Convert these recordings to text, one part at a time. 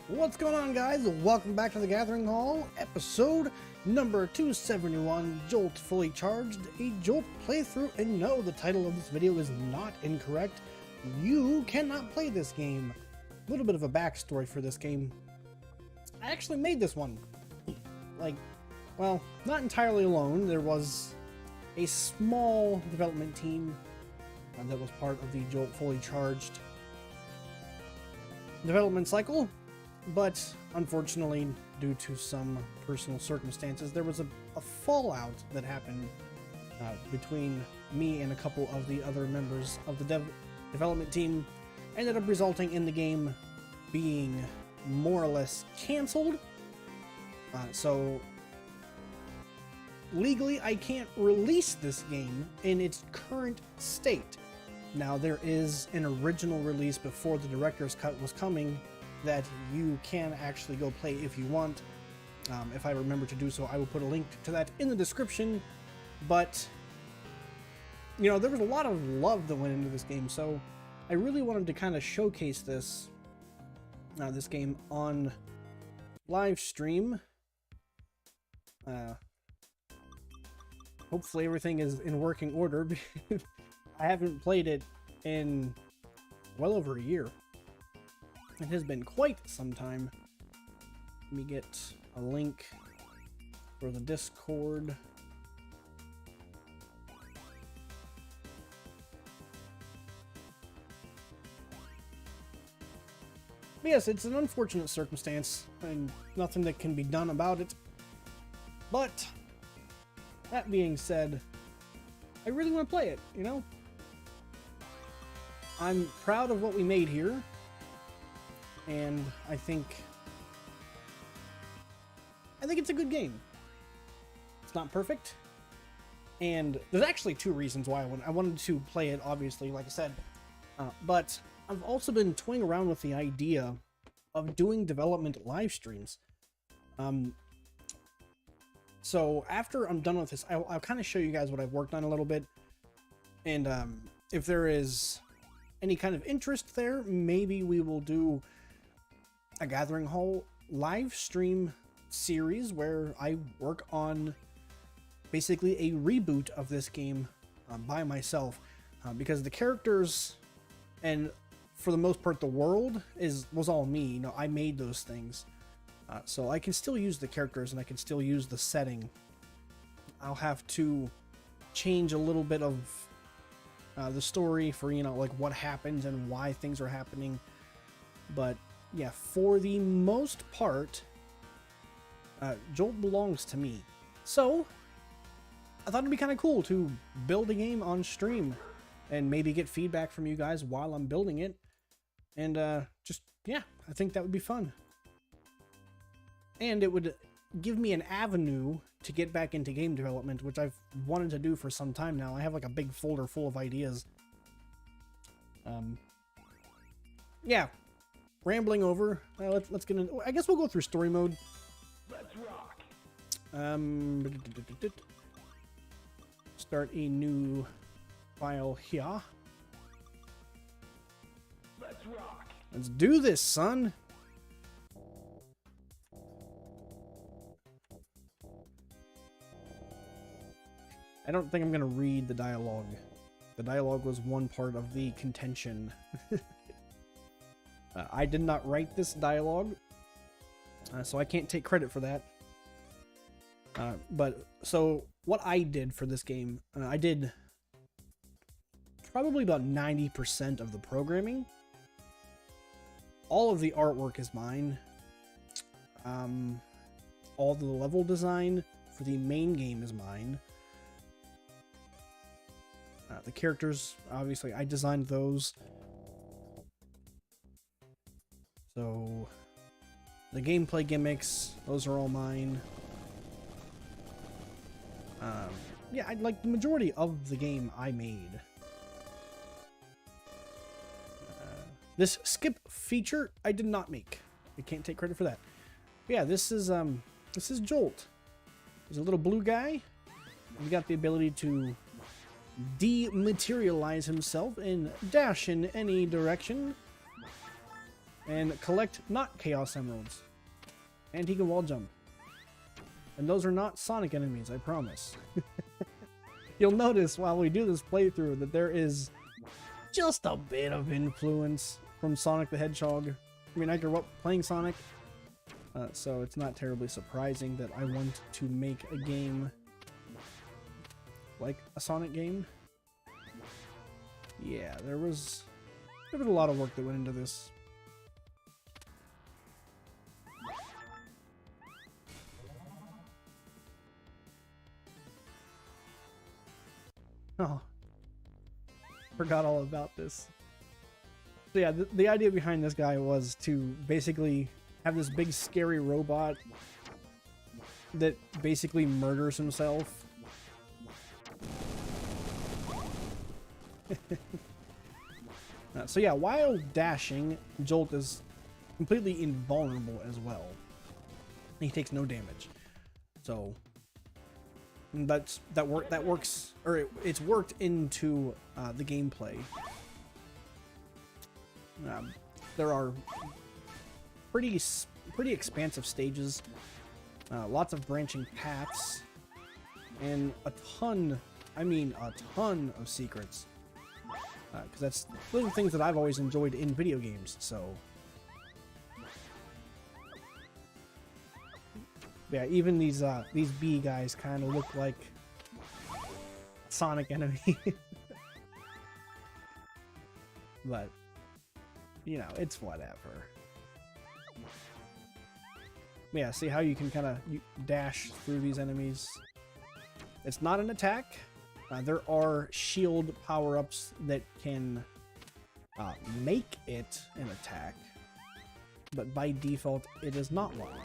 What's going on, guys? Welcome back to the Gathering Hall, episode number 271, Jolt Fully Charged, a Jolt playthrough. And no, the title of this video is not incorrect. You cannot play this game. A little bit of a backstory for this game. I actually made this one. Well, not entirely alone. There was a small development team that was part of the Jolt Fully Charged development cycle. But unfortunately, due to some personal circumstances, there was a fallout that happened between me and a couple of the other members of the development team. Ended up resulting in the game being more or less canceled. So legally, I can't release this game in its current state. Now, there is an original release before the director's cut was coming that you can actually go play if you want. If I remember to do so, I will put a link to that in the description. But, you know, there was a lot of love that went into this game, so I really wanted to kind of showcase this game on live stream. Hopefully everything is in working order. I haven't played it in well over a year. It has been quite some time. Let me get a link for the Discord. But yes, it's an unfortunate circumstance and nothing that can be done about it. But that being said, I really want to play it, you know? I'm proud of what we made here. And I think it's a good game. It's not perfect. And there's actually two reasons why I wanted to play it, obviously, like I said. But I've also been toying around with the idea of doing development live streams. So after I'm done with this, I'll kind of show you guys what I've worked on a little bit. And if there is any kind of interest there, maybe we will do a Gathering Hall live stream series where I work on basically a reboot of this game by myself, because the characters and for the most part the world was all me. You know, I made those things, so I can still use the characters and I can still use the setting. I'll have to change a little bit of the story for, you know, like what happens and why things are happening, but yeah, for the most part, Jolt belongs to me. So, I thought it'd be kind of cool to build a game on stream and maybe get feedback from you guys while I'm building it. And yeah, I think that would be fun. And it would give me an avenue to get back into game development, which I've wanted to do for some time now. I have like a big folder full of ideas. Yeah. Rambling over. Let's get in. I guess we'll go through story mode. Let's rock. Start a new file here. Let's rock. Let's do this, son. I don't think I'm gonna read the dialogue. The dialogue was one part of the contention. I did not write this dialogue, so I can't take credit for that. But so what I did for this game, I did probably about 90% of the programming. All of the artwork is mine. All the level design for the main game is mine. The characters, obviously, I designed those. So, the gameplay gimmicks, those are all mine. Yeah, like the majority of the game I made. This skip feature I did not make. I can't take credit for that. But yeah, this is Jolt. He's a little blue guy. He's got the ability to dematerialize himself and dash in any direction. and collect not Chaos Emeralds. And he can wall jump. And those are not Sonic enemies, I promise. You'll notice while we do this playthrough that there is just a bit of influence from Sonic the Hedgehog. I mean, I grew up playing Sonic, so it's not terribly surprising that I want to make a game like a Sonic game. Yeah, there was a lot of work that went into this. Oh, forgot all about this. So yeah, the idea behind this guy was to basically have this big scary robot that basically murders himself. So yeah, while dashing, Jolt is completely invulnerable as well. He takes no damage. So that works, or it's worked into the gameplay. There are pretty expansive stages, lots of branching paths, and a ton of secrets. Because those are things that I've always enjoyed in video games. So yeah, even these bee guys kind of look like Sonic enemy. But you know, it's whatever. Yeah, see how you can kind of dash through these enemies. It's not an attack. There are shield power-ups that can make it an attack, but by default, it is not one.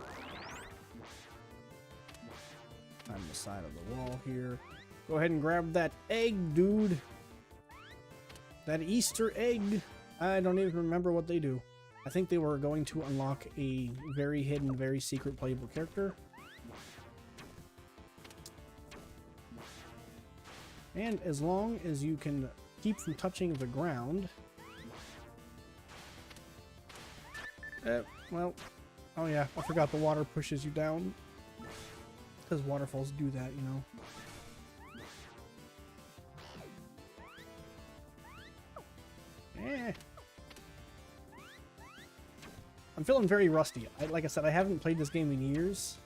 On the side of the wall here. Go ahead and grab that egg, dude. That Easter egg. I don't even remember what they do. I think they were going to unlock a very hidden, very secret playable character. And as long as you can keep from touching the ground... well... Oh yeah, I forgot the water pushes you down. Because waterfalls do that, you know. I'm feeling very rusty. Like I said, I haven't played this game in years.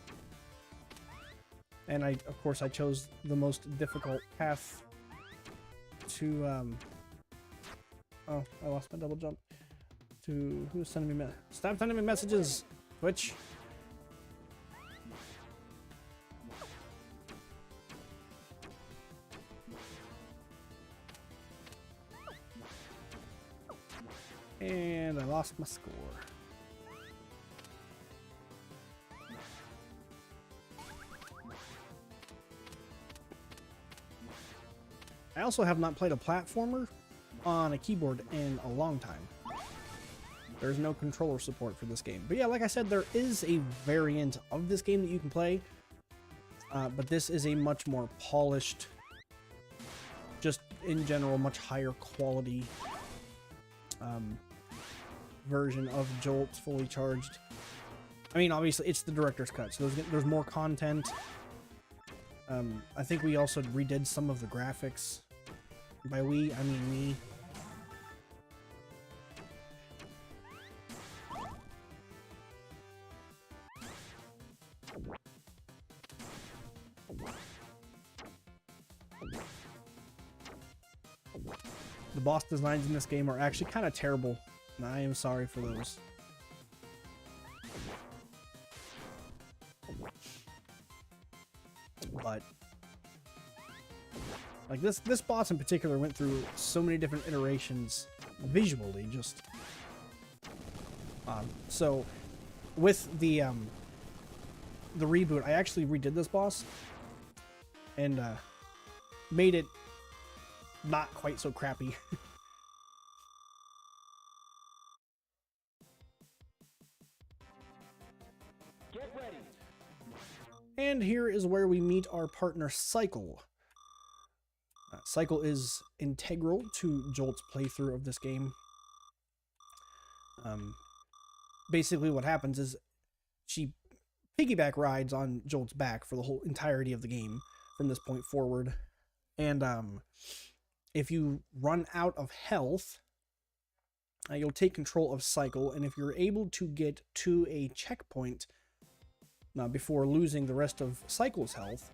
And of course, I chose the most difficult path to, oh, I lost my double jump. To, who's sending me stop sending me messages, Twitch. And I lost my score. I also have not played a platformer on a keyboard in a long time. There's no controller support for this game. But yeah, like I said, there is a variant of this game that you can play. But this is a much more polished, just in general, much higher quality version of Jolt fully charged. I mean, obviously, it's the director's cut, so there's more content. I think we also redid some of the graphics. By we, I mean me. The boss designs in this game are actually kind of terrible, and I am sorry for those. But like this boss in particular went through so many different iterations visually, just so with the reboot, I actually redid this boss and made it not quite so crappy. Get ready. And here is where we meet our partner Cycle. Cycle is integral to Jolt's playthrough of this game. basically what happens is she piggyback rides on Jolt's back for the whole entirety of the game from this point forward. And if you run out of health, you'll take control of Cycle, and if you're able to get to a checkpoint before losing the rest of Cycle's health,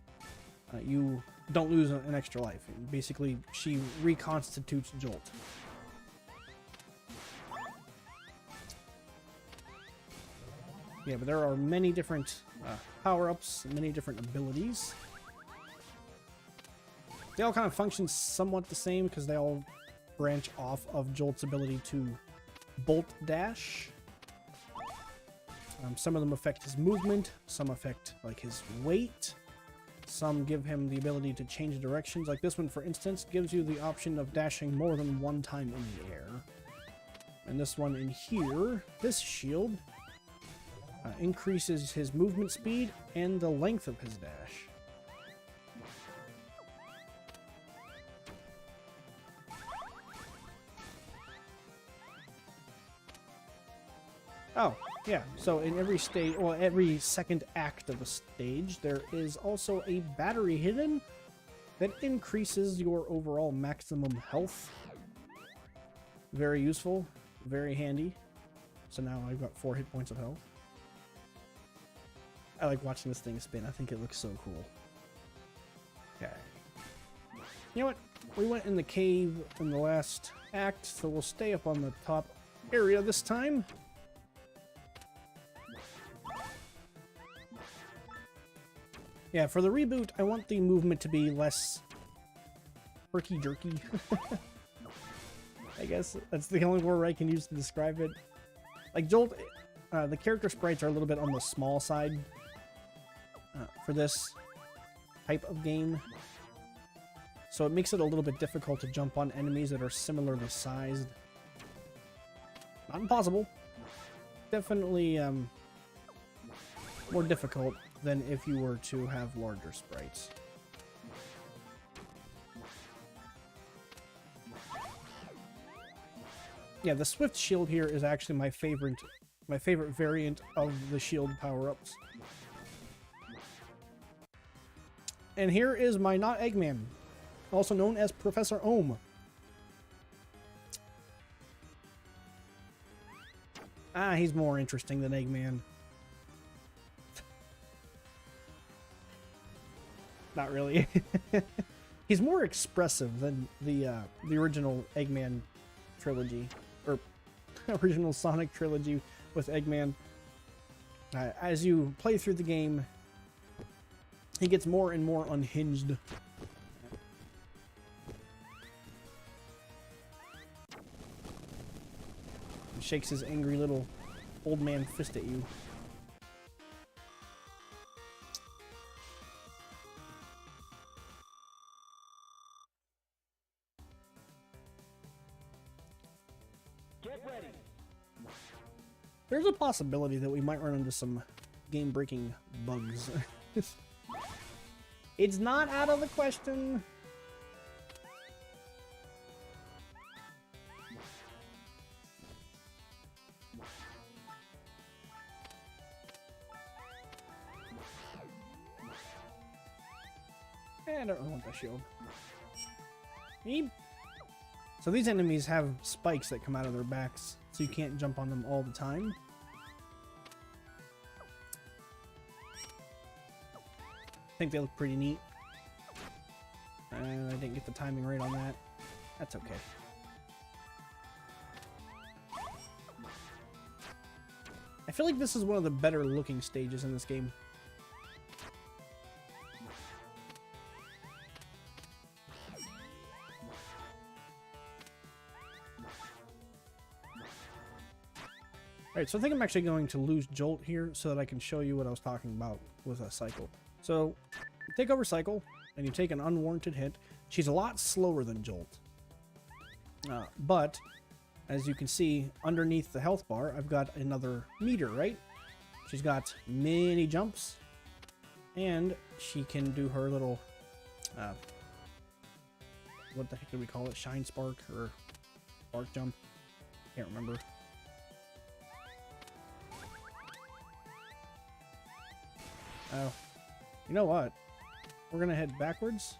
you don't lose an extra life. Basically, she reconstitutes Jolt. Yeah, but there are many different power-ups, many different abilities. They all kind of function somewhat the same because they all branch off of Jolt's ability to bolt dash. Some of them affect his movement, some affect like his weight, some give him the ability to change directions. Like this one, for instance, gives you the option of dashing more than one time in the air. And this one in here, this shield, increases his movement speed and the length of his dash. Oh, yeah, so in every stage, well, every second act of a stage, there is also a battery hidden that increases your overall maximum health. Very useful, very handy. So now I've got 4 hit points of health. I like watching this thing spin. I think it looks so cool. Okay. You know what? We went in the cave in the last act, so we'll stay up on the top area this time. Yeah, for the reboot, I want the movement to be less herky-jerky. I guess that's the only word I can use to describe it. Like Jolt, the character sprites are a little bit on the small side for this type of game. So it makes it a little bit difficult to jump on enemies that are similarly sized. Not impossible. Definitely more difficult than if you were to have larger sprites. Yeah, the Swift Shield here is actually my favorite variant of the shield power-ups. And here is my not Eggman, also known as Professor Ohm. Ah, he's more interesting than Eggman. Not really. He's more expressive than the original Eggman trilogy, or original Sonic trilogy with Eggman. As you play through the game, he gets more and more unhinged. He shakes his angry little old man fist at you. Get ready. There's a possibility that we might run into some game-breaking bugs. It's not out of the question. I don't really want that shield. Eep. So these enemies have spikes that come out of their backs, so you can't jump on them all the time. I think they look pretty neat. And I didn't get the timing right on that. That's okay. I feel like this is one of the better looking stages in this game. Alright, so I think I'm actually going to lose Jolt here so that I can show you what I was talking about with a Cycle. So, you take over Cycle, and you take an unwarranted hit. She's a lot slower than Jolt. But, as you can see, underneath the health bar, I've got another meter, right? She's got many jumps, and she can do her little, what the heck do we call it? Shine Spark, or Spark Jump? Can't remember. Oh, you know what? We're gonna head backwards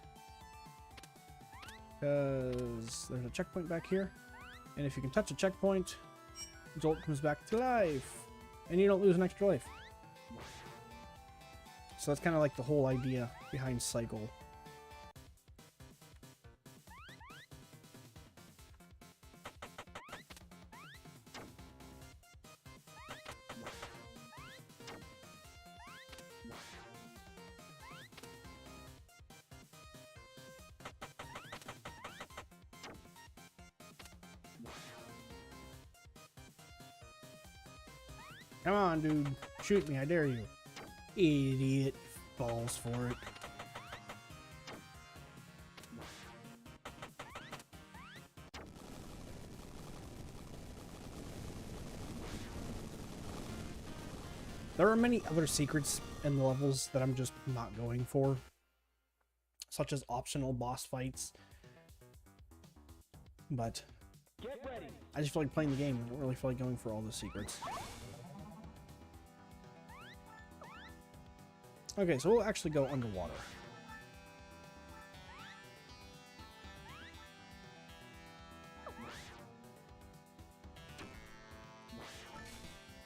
because there's a checkpoint back here, and if you can touch a checkpoint, Jolt comes back to life, and you don't lose an extra life. So that's kind of like the whole idea behind Cycle. Come on, dude. Shoot me, I dare you. Idiot. Falls for it. There are many other secrets in the levels that I'm just not going for, such as optional boss fights. But Get ready. I just feel like playing the game. I don't really feel like going for all the secrets. Okay, so we'll actually go underwater.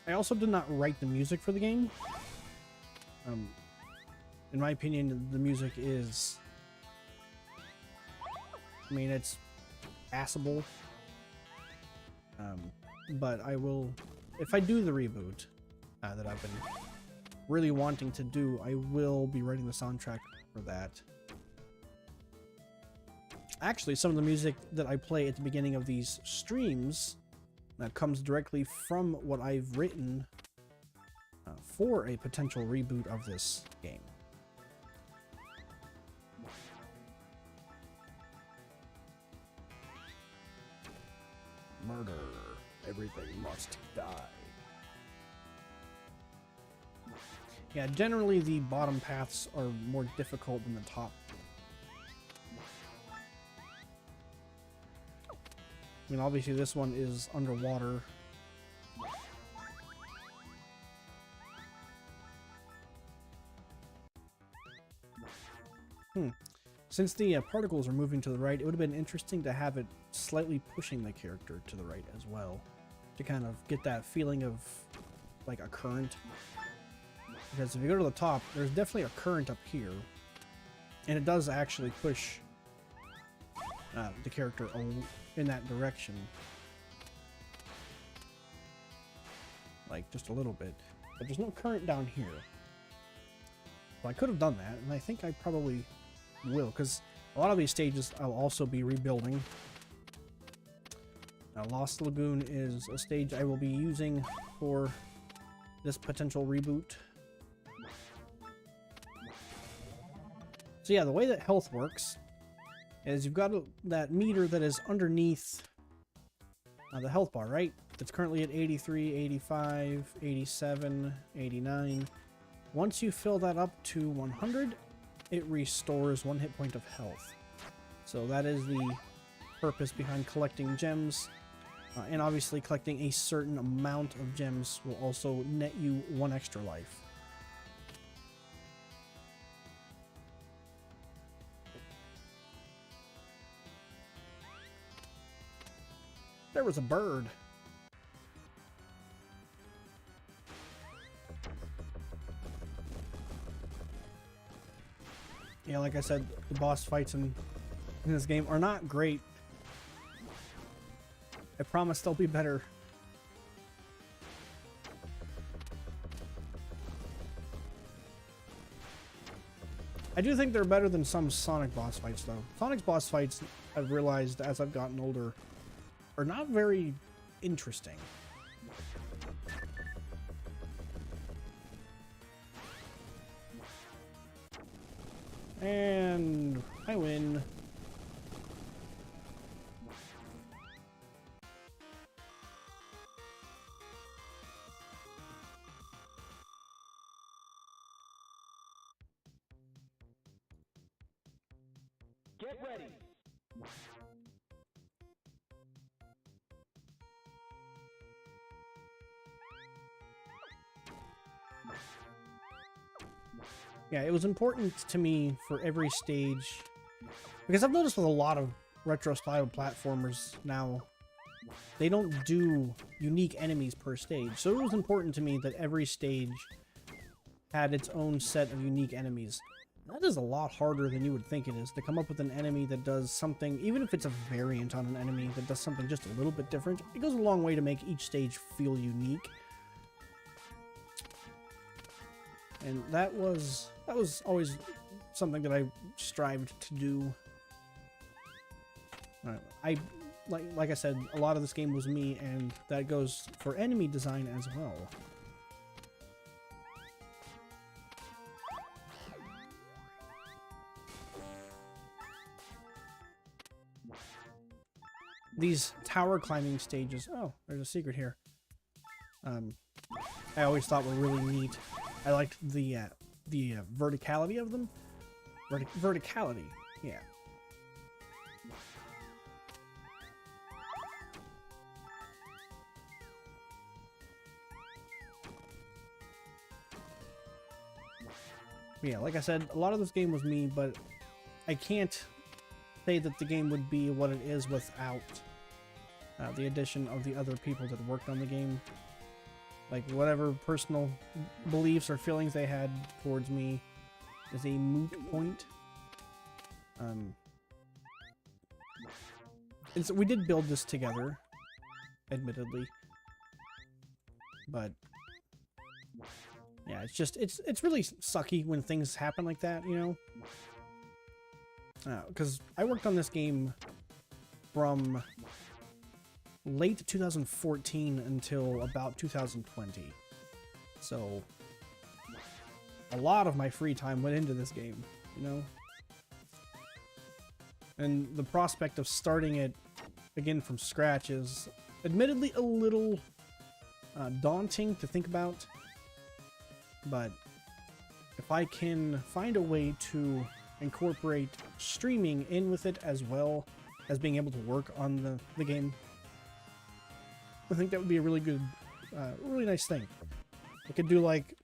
I also did not write the music for the game. In my opinion, the music is... I mean, it's passable. But I will... If I do the reboot that I've been really wanting to do, I will be writing the soundtrack for that. Actually, some of the music that I play at the beginning of these streams comes directly from what I've written for a potential reboot of this game. Murder. Everything must die. Yeah, generally the bottom paths are more difficult than the top. I mean, obviously this one is underwater. Since the particles are moving to the right, it would have been interesting to have it slightly pushing the character to the right as well, to kind of get that feeling of like a current. Because if you go to the top, there's definitely a current up here, and it does actually push the character in that direction, like just a little bit. But there's no current down here. Well, I could have done that, and I think I probably will, because a lot of these stages I'll also be rebuilding. Now, Lost Lagoon is a stage I will be using for this potential reboot. So yeah, the way that health works is you've got that meter that is underneath the health bar, right? It's currently at 83, 85, 87, 89. Once you fill that up to 100, it restores 1 hit point of health. So that is the purpose behind collecting gems. And obviously collecting a certain amount of gems will also net you 1 extra life. There was a bird. Yeah, like I said, the boss fights in this game are not great. I promise they'll be better. I do think they're better than some Sonic boss fights, though. Sonic's boss fights, I've realized as I've gotten older, are not very interesting. And I win. Get ready. Yeah, it was important to me for every stage, because I've noticed with a lot of retro-style platformers now, they don't do unique enemies per stage. So it was important to me that every stage had its own set of unique enemies. That is a lot harder than you would think it is, to come up with an enemy that does something, even if it's a variant on an enemy that does something just a little bit different. It goes a long way to make each stage feel unique. And that was always something that I strived to do. Like I said, a lot of this game was me, and that goes for enemy design as well. These tower climbing stages, oh, there's a secret here. I always thought were really neat. I liked the verticality of them. Verticality, yeah. Yeah, like I said, a lot of this game was me, but I can't say that the game would be what it is without the addition of the other people that worked on the game. Like, whatever personal beliefs or feelings they had towards me is a moot point. And so we did build this together, admittedly. But yeah, it's really sucky when things happen like that, you know? Because I worked on this game from late 2014 until about 2020. So a lot of my free time went into this game, you know? And the prospect of starting it again from scratch is admittedly a little daunting to think about. But if I can find a way to incorporate streaming in with it as well as being able to work on the game, I think that would be a really good, really nice thing. I could do like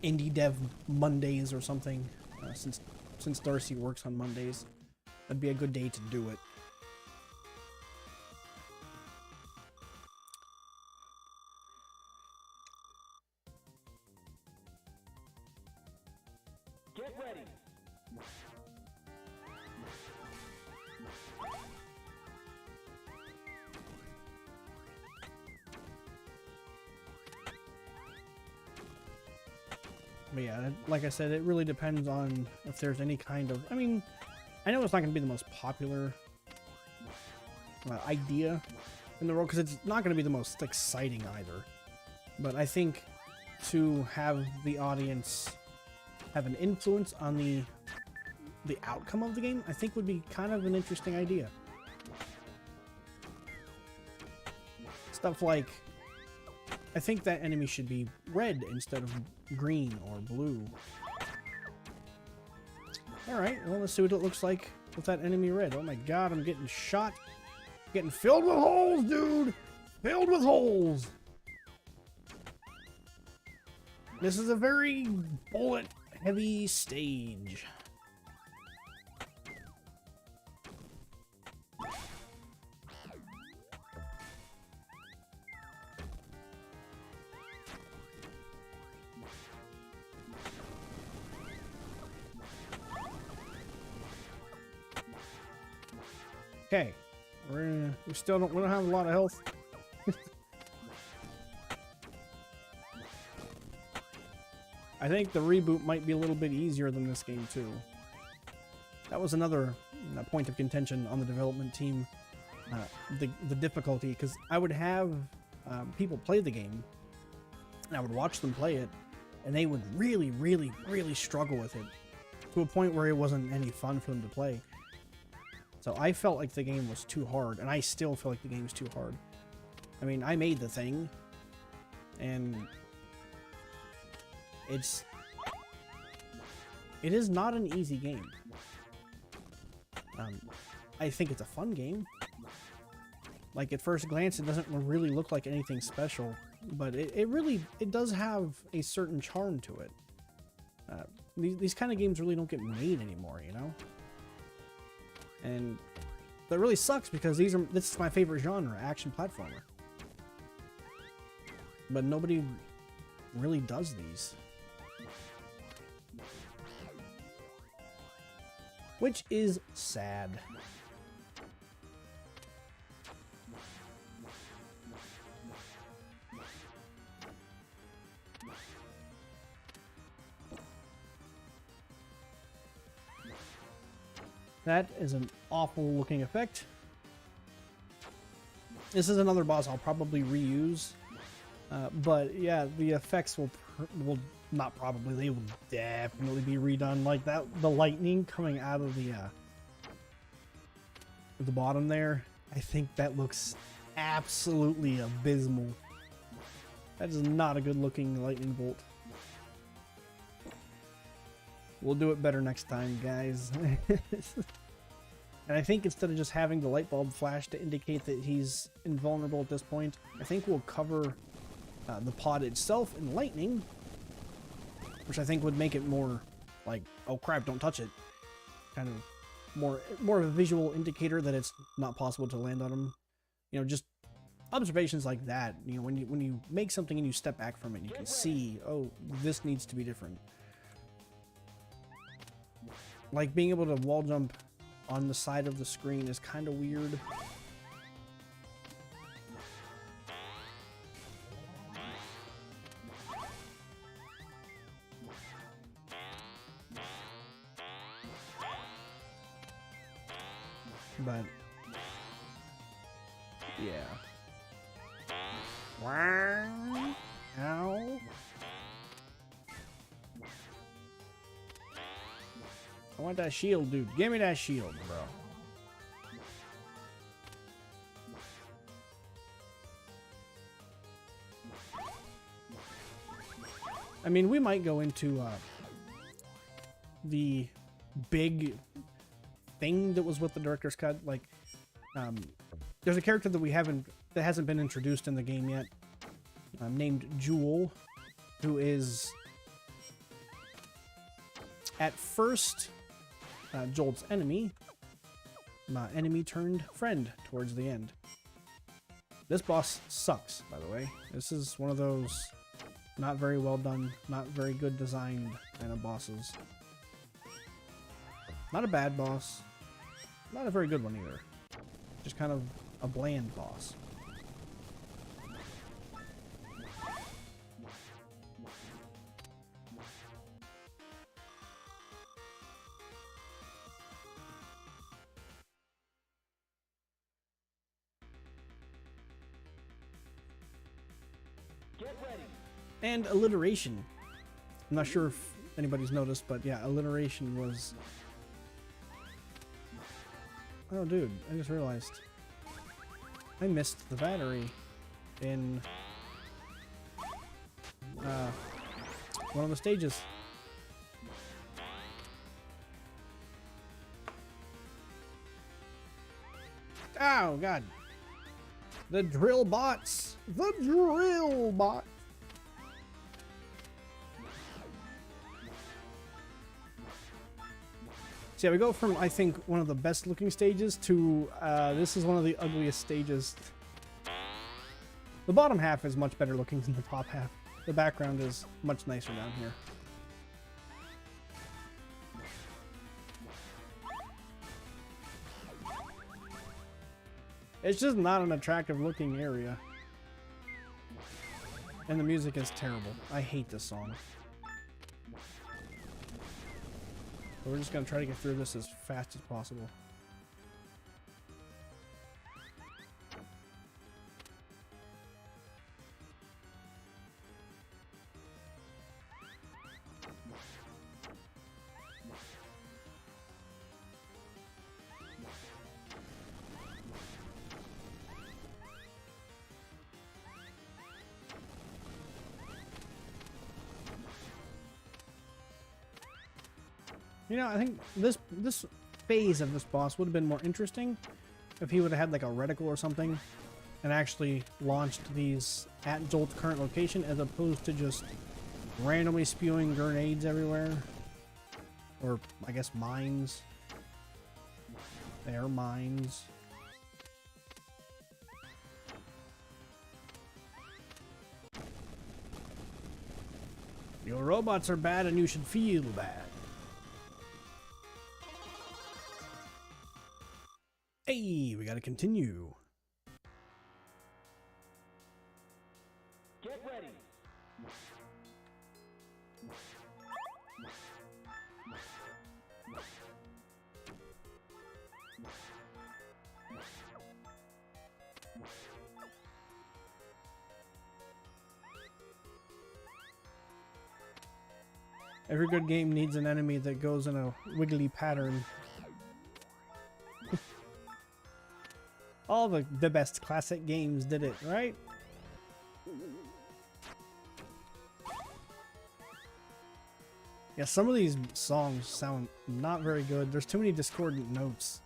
Indie Dev Mondays or something, since Darcy works on Mondays. That'd be a good day to do it. Get ready. But yeah, like I said, it really depends on if there's any kind of... I mean, I know it's not going to be the most popular idea in the world, because it's not going to be the most exciting either. But I think to have the audience have an influence on the outcome of the game, I think would be kind of an interesting idea. Stuff like, I think that enemy should be red instead of green or blue. Alright, well, let's see what it looks like with that enemy red. Oh my god, I'm getting shot. Getting filled with holes, dude! Filled with holes! This is a very bullet-heavy stage. Okay, we don't have a lot of health. I think the reboot might be a little bit easier than this game too. That was another point of contention on the development team, the difficulty, because I would have people play the game, and I would watch them play it, and they would really, really, really struggle with it, to a point where it wasn't any fun for them to play. So I felt like the game was too hard, and I still feel like the game's too hard. I mean, I made the thing, and it is not an easy game. I think it's a fun game. Like, at first glance, it doesn't really look like anything special, but it does have a certain charm to it. These kind of games really don't get made anymore, you know? And that really sucks because this is my favorite genre, action platformer. But nobody really does these. Which is sad. That is an awful looking effect. This is another boss I'll probably reuse. But yeah, the effects will not probably, they will definitely be redone. Like that, the lightning coming out of the bottom there, I think that looks absolutely abysmal. That is not a good looking lightning bolt. We'll do it better next time, guys. And I think instead of just having the light bulb flash to indicate that he's invulnerable at this point, I think we'll cover the pod itself in lightning, which I think would make it more like, oh crap, don't touch it. Kind of more of a visual indicator that it's not possible to land on him. You know, just observations like that. You know, when you make something and you step back from it, you can see, oh, this needs to be different. Like being able to wall jump on the side of the screen is kind of weird. But yeah. Ow. I want that shield, dude. Give me that shield, bro. I mean, we might go into the big thing that was with the director's cut. Like, there's a character that hasn't been introduced in the game yet, named Jolt, who is at first Jolt's enemy, enemy turned friend towards the end. This boss sucks, by the way. This is one of those not very well done, not very good designed kind of bosses. Not a bad boss, not a very good one either. Just kind of a bland boss. Get ready. And alliteration. I'm not sure if anybody's noticed, but yeah, alliteration was... Oh, dude, I just realized. I missed the battery in one of the stages. Oh, God. The drill bots! The drill bot! So yeah, we go from, I think, one of the best looking stages to, this is one of the ugliest stages. The bottom half is much better looking than the top half. The background is much nicer down here. It's just not an attractive looking area. And the music is terrible. I hate this song. But we're just gonna try to get through this as fast as possible. You know, I think this phase of this boss would have been more interesting if he would have had like a reticle or something and actually launched these at Jolt's current location as opposed to just randomly spewing grenades everywhere. Or, I guess, mines. They are mines. Your robots are bad and you should feel bad. Hey, we gotta continue. Get ready. Every good game needs an enemy that goes in a wiggly pattern. All the best classic games did it, right? Yeah, some of these songs sound not very good. There's too many discordant notes.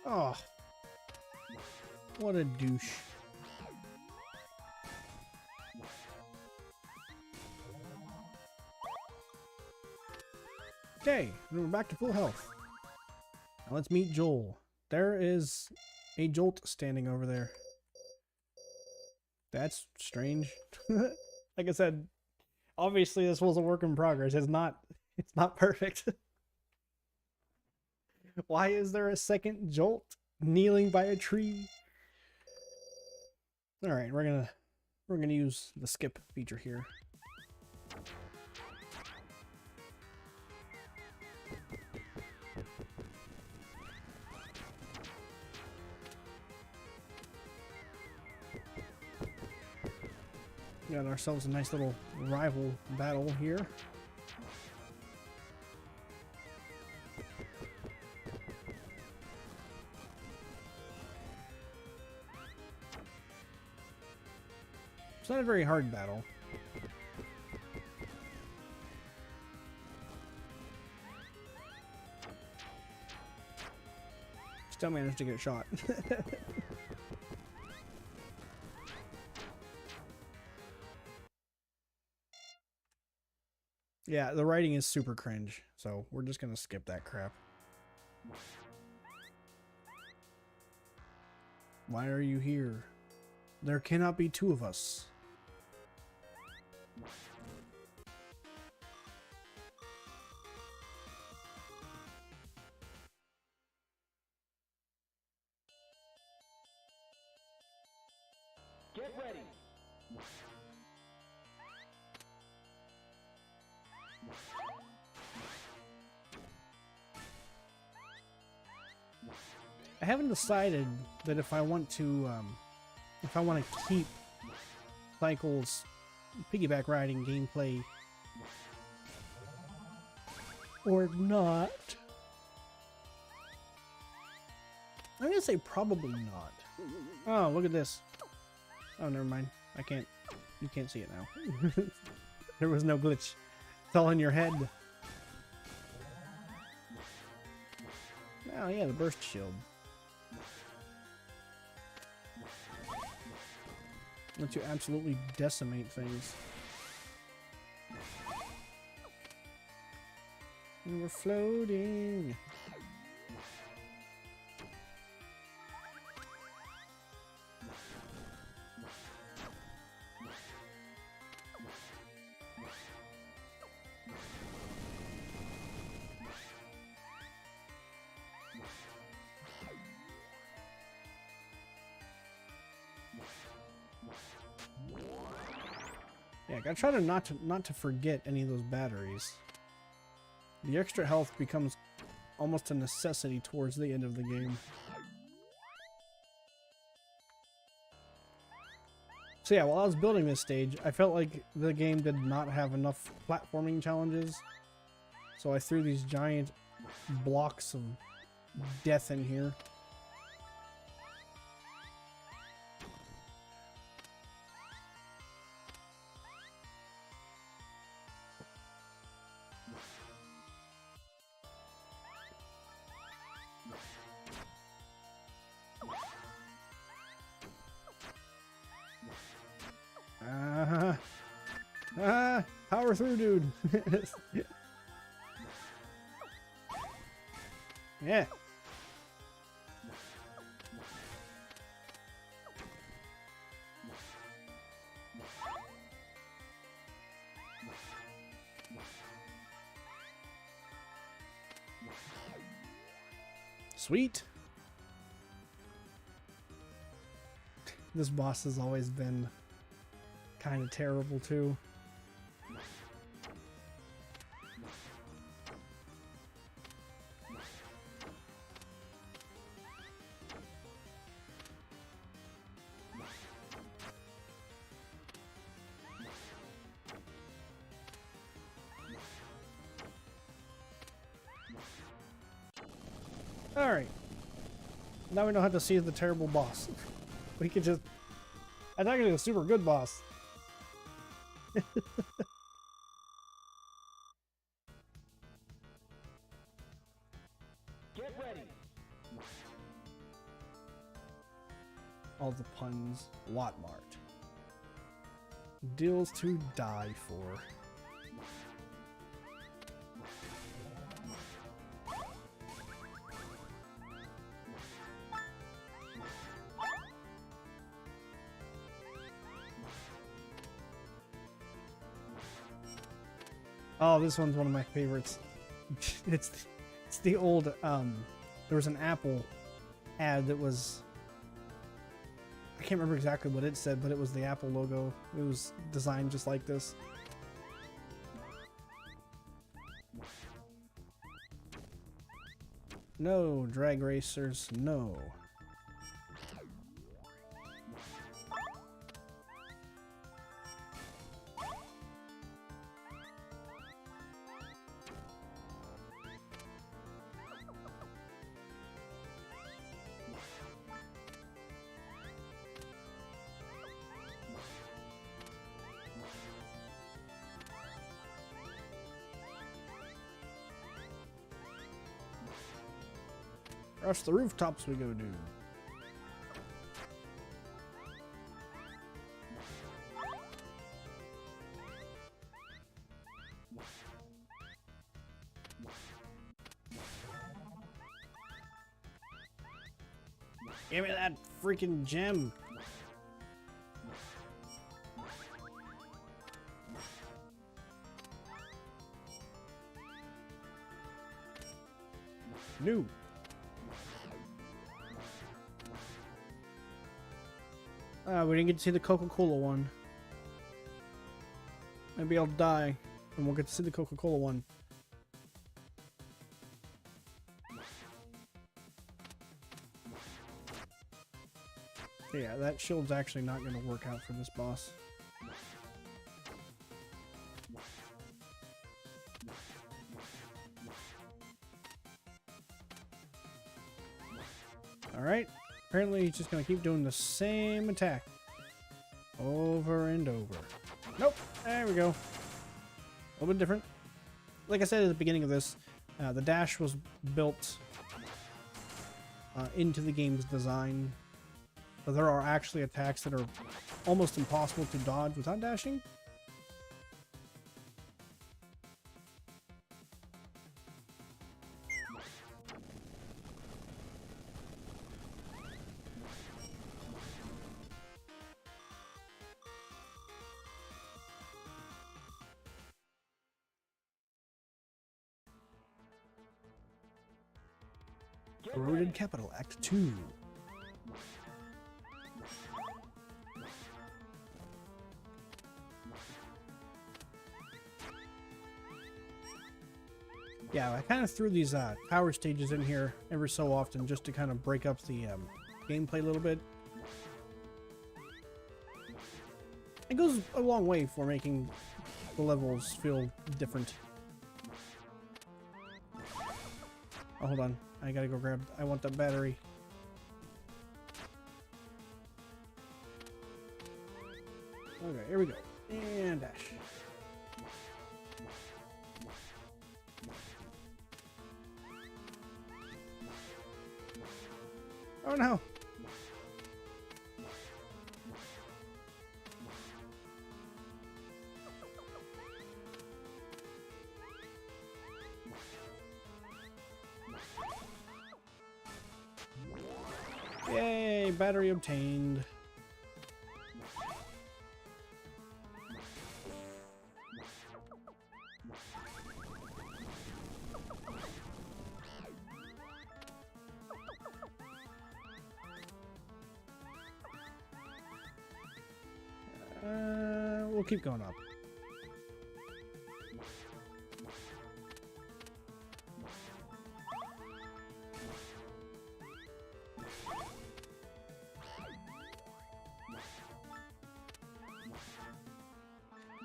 Oh, what a douche. Okay, we're back to full health. Now let's meet Joel. There is a Jolt standing over there. That's strange. Like I said, obviously this was a work in progress. It's not perfect. Why is there a second Jolt kneeling by a tree? All right, we're gonna use the skip feature here. Got ourselves a nice little rival battle here. It's not a very hard battle. Still managed to get shot. Yeah, the writing is super cringe, so we're just gonna skip that crap. Why are you here? There cannot be two of us. Get ready. I haven't decided that if I want to keep Cycle's piggyback riding gameplay or not. I'm gonna say probably not. Oh, look at this. Oh, never mind. You can't see it now. There was no glitch. It's all in your head. Oh yeah, the burst shield. Let you absolutely decimate things. And we're floating. Yeah, I gotta try to not to forget any of those batteries. The extra health becomes almost a necessity towards the end of the game. So yeah, while I was building this stage, I felt like the game did not have enough platforming challenges. So I threw these giant blocks of death in here. Power through, dude. Yeah. Sweet. This boss has always been kind of terrible too. Alright. Now we know how to see the terrible boss. We could just... I thought it was a super good boss. Get ready. All the puns. Watmart. Deals to die for. Oh, this one's one of my favorites. It's the old there was an Apple ad that was, I can't remember exactly what it said, but it was the Apple logo. It was designed just like this. No, drag racers, no. Rush the rooftops we go, dude. Give me that freaking gem. New. We didn't get to see the Coca-Cola one. Maybe I'll die, and we'll get to see the Coca-Cola one. Yeah, that shield's actually not going to work out for this boss. Alright, apparently he's just going to keep doing the same attack. Over and over. Nope, there we go. A little bit different. Like I said at the beginning of this, the dash was built into the game's design. But there are actually attacks that are almost impossible to dodge without dashing. Eroded Capital, Act 2. Yeah, I kind of threw these power stages in here every so often just to kind of break up the gameplay a little bit. It goes a long way for making the levels feel different. Oh, hold on. I gotta go grab... I want that battery. Okay, here we go. And dash. Oh no! battery obtained. We'll keep going up.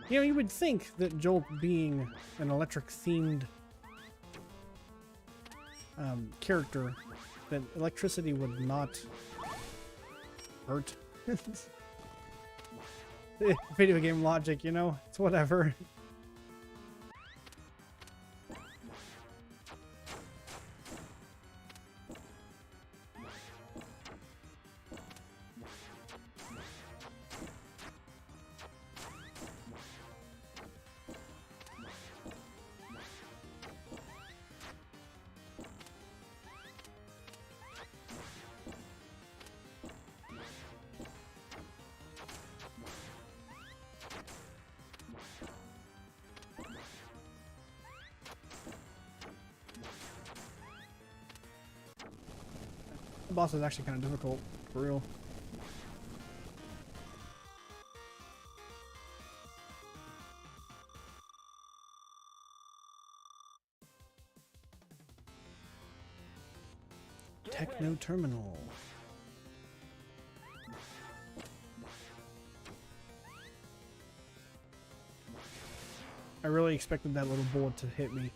You know, you would think that Jolt being an electric-themed character, that electricity would not hurt. Video game logic, you know? It's whatever. The boss is actually kind of difficult, for real. Techno Terminal. I really expected that little bullet to hit me.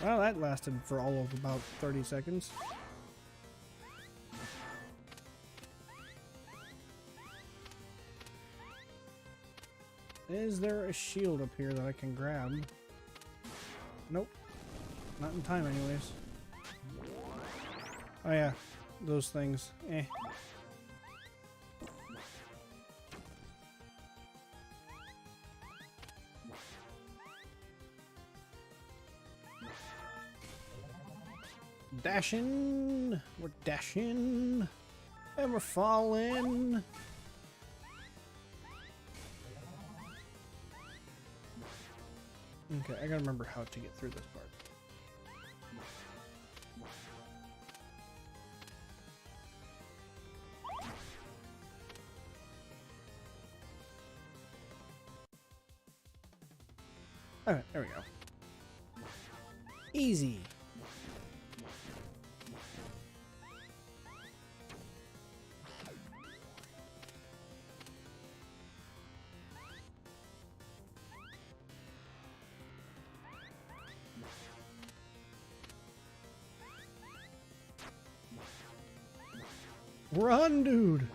Well, that lasted for all of about 30 seconds. Is there a shield up here that I can grab? Nope. Not in time anyways. Oh yeah, those things. Eh. Dashing! We're dashing! And we're falling! Okay, I gotta remember how to get through this part. Alright, there we go. Easy! Run, dude!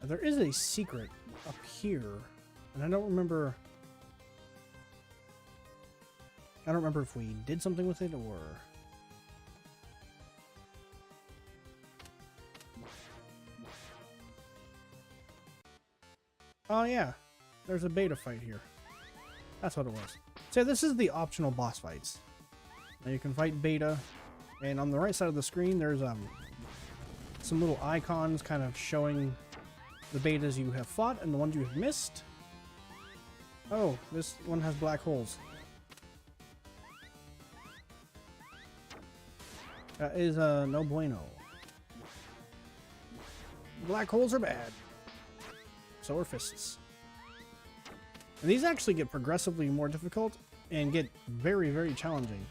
There is a secret up here, and I don't remember if we did something with it or... Oh yeah, there's a beta fight here. That's what it was. So this is the optional boss fights. Now you can fight beta, and on the right side of the screen there's some little icons kind of showing the betas you have fought and the ones you have missed. Oh, this one has black holes. That is no bueno. Black holes are bad. So are fists. And these actually get progressively more difficult and get very, very challenging.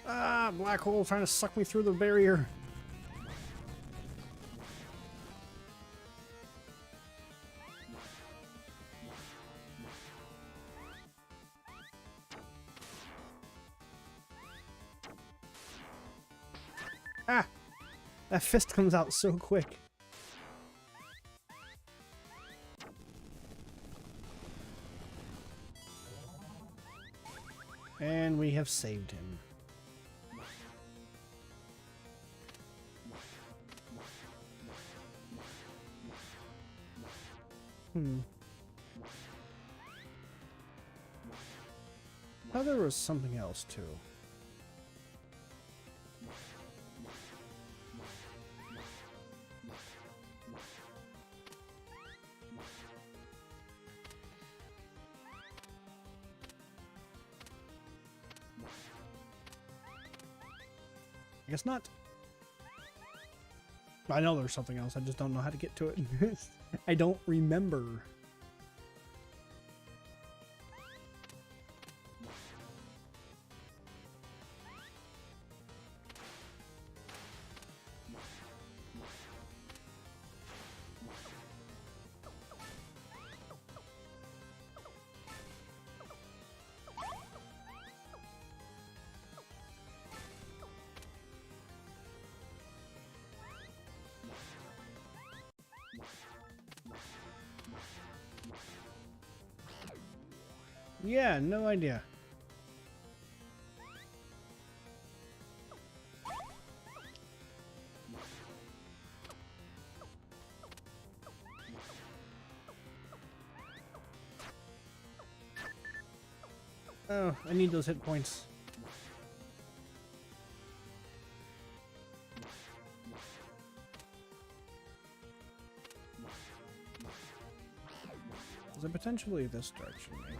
Ah, black hole trying to suck me through the barrier. Ah! That fist comes out so quick. have saved him. I thought there was something else too. I guess not. I know there's something else. I just don't know how to get to it. I don't remember. Yeah, no idea. Oh, I need those hit points. Is it potentially this direction, maybe?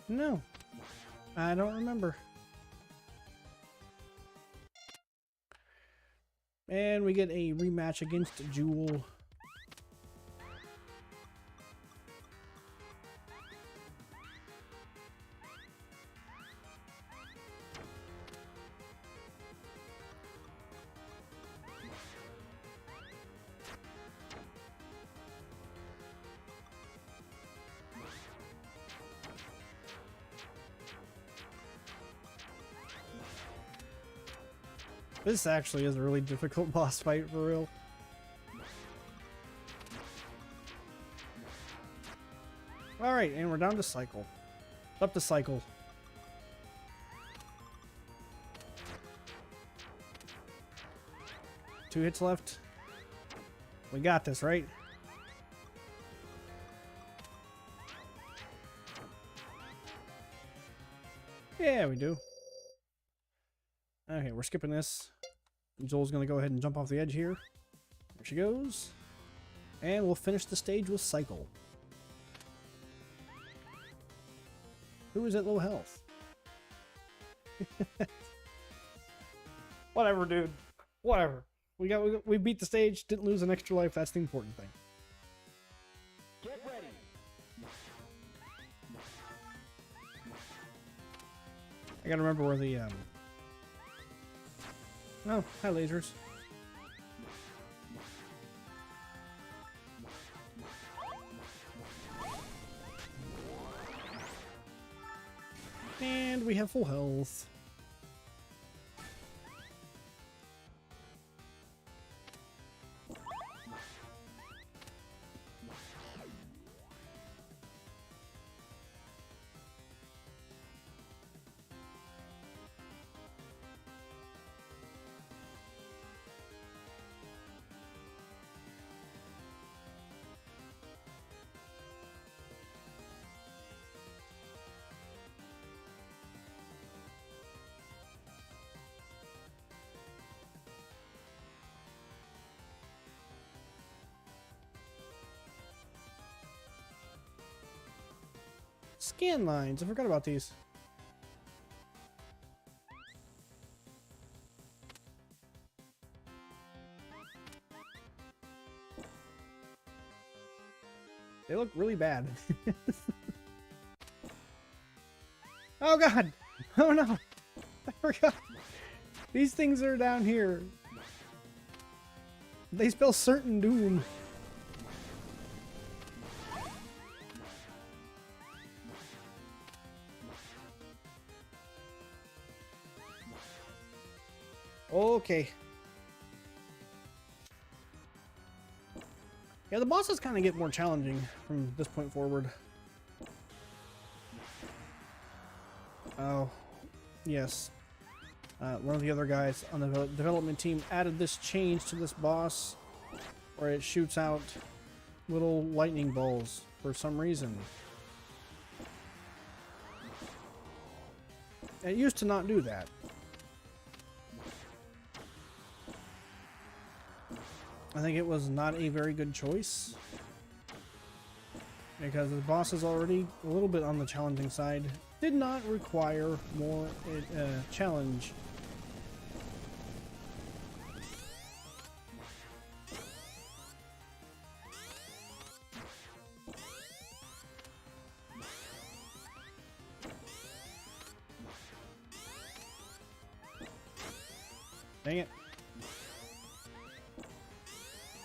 No, I don't remember. And we get a rematch against Jolt. This actually is a really difficult boss fight for real. Alright, and we're down to cycle. Up to cycle. Two hits left. We got this, right? Yeah, we do. Okay, we're skipping this. Joel's gonna go ahead and jump off the edge here. There she goes. And we'll finish the stage with Cycle. Who is at low health? Whatever, dude. Whatever. We beat the stage, didn't lose an extra life, that's the important thing. Get ready. I gotta remember where the Oh, hi lasers. And we have full health. Scan lines. I forgot about these. They look really bad. Oh god! Oh no! I forgot. These things are down here. They spell certain doom. Okay. Yeah, the bosses kind of get more challenging from this point forward. Oh, yes. One of the other guys on the development team added this change to this boss where it shoots out little lightning bolts for some reason. It used to not do that. I think it was not a very good choice because the boss is already a little bit on the challenging side. Did not require more challenge. Dang it.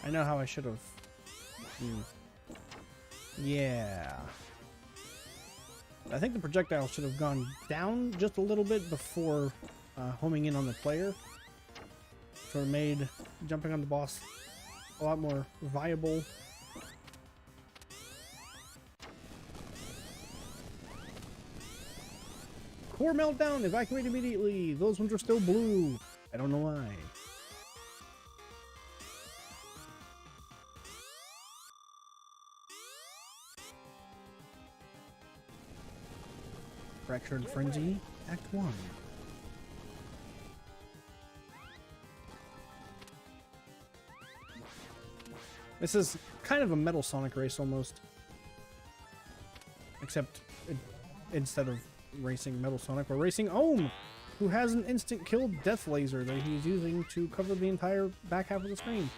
I know how I should have. Yeah. I think the projectile should have gone down just a little bit before homing in on the player. So it made jumping on the boss a lot more viable. Core meltdown, evacuate immediately. Those ones are still blue. I don't know why. Fractured Frenzy, Act 1. This is kind of a Metal Sonic race almost. Except instead of racing Metal Sonic, we're racing Ohm, who has an instant kill death laser that he's using to cover the entire back half of the screen.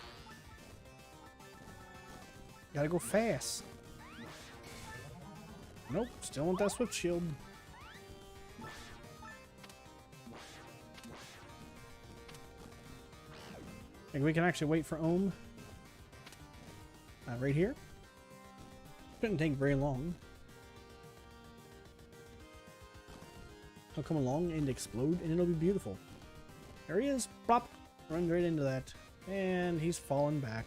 Gotta go fast. Nope, still want that Swift Shield. And we can actually wait for Ohm. Right here. Shouldn't take very long. He'll come along and explode, and it'll be beautiful. There he is. Plop. Runs right into that. And he's fallen back.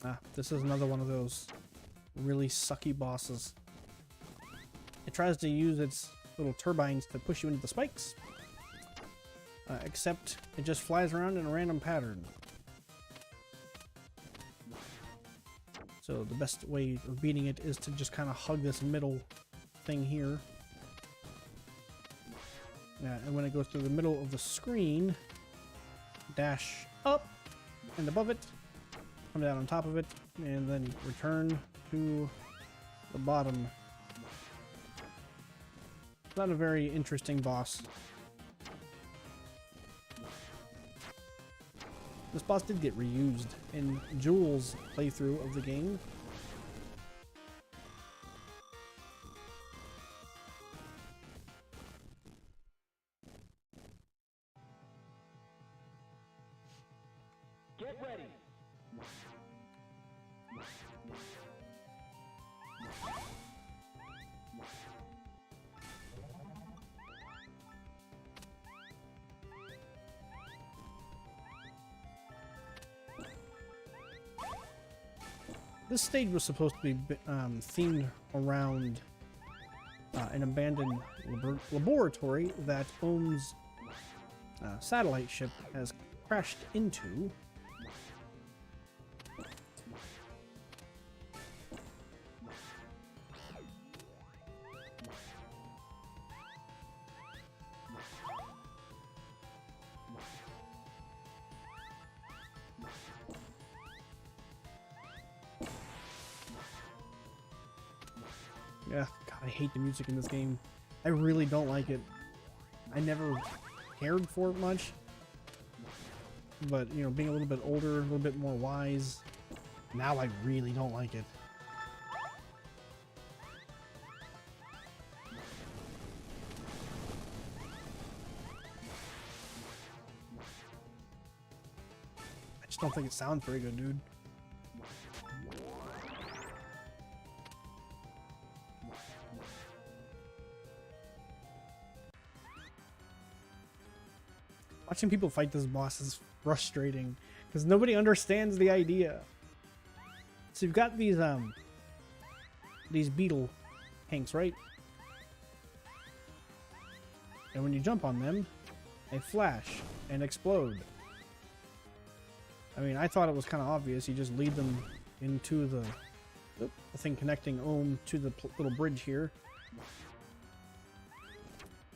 Ah, this is another one of those really sucky bosses. It tries to use its little turbines to push you into the spikes. Except it just flies around in a random pattern. So the best way of beating it is to just kind of hug this middle thing here. Yeah, and when it goes through the middle of the screen, dash up and above it, come down on top of it, and then return to the bottom. Not a very interesting boss. This boss did get reused in Jolt's playthrough of the game. Get ready. This stage was supposed to be themed around an abandoned laboratory that Ohm's satellite ship has crashed into. Yeah, God, I hate the music in this game. I really don't like it. I never cared for it much. But, you know, being a little bit older, a little bit more wise, now I really don't like it. I just don't think it sounds very good, dude. Watching people fight this boss is frustrating because nobody understands the idea. So you've got these beetle hanks, right? And when you jump on them, they flash and explode. I mean, I thought it was kind of obvious. You just lead them into the thing connecting Ohm to the little bridge here.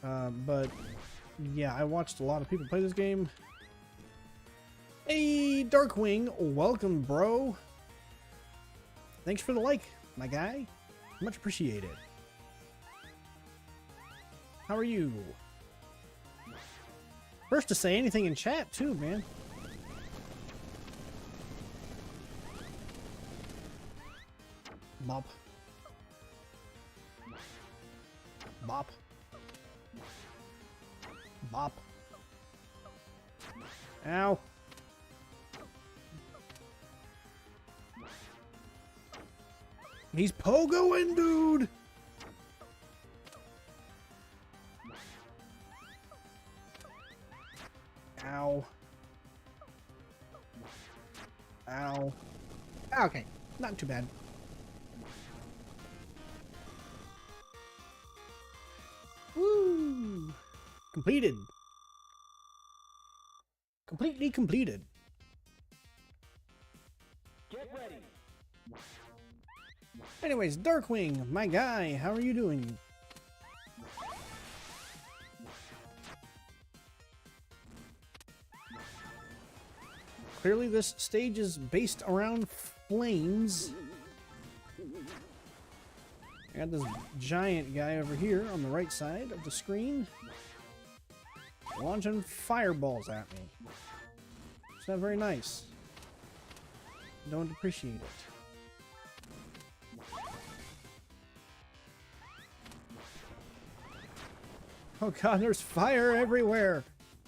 But yeah, I watched a lot of people play this game. Hey, Darkwing, welcome, bro. Thanks for the like, my guy. Much appreciated. How are you? First to say anything in chat, too, man. Bop. Bop. Bop. Ow. He's pogoing, dude. Ow. Ow. Okay, not too bad. Woo! Completed. Completely completed. Get ready. Anyways, Darkwing, my guy, how are you doing? Clearly this stage is based around flames. I got this giant guy over here on the right side of the screen launching fireballs at me. It's not very nice. Don't appreciate it. Oh god, there's fire everywhere!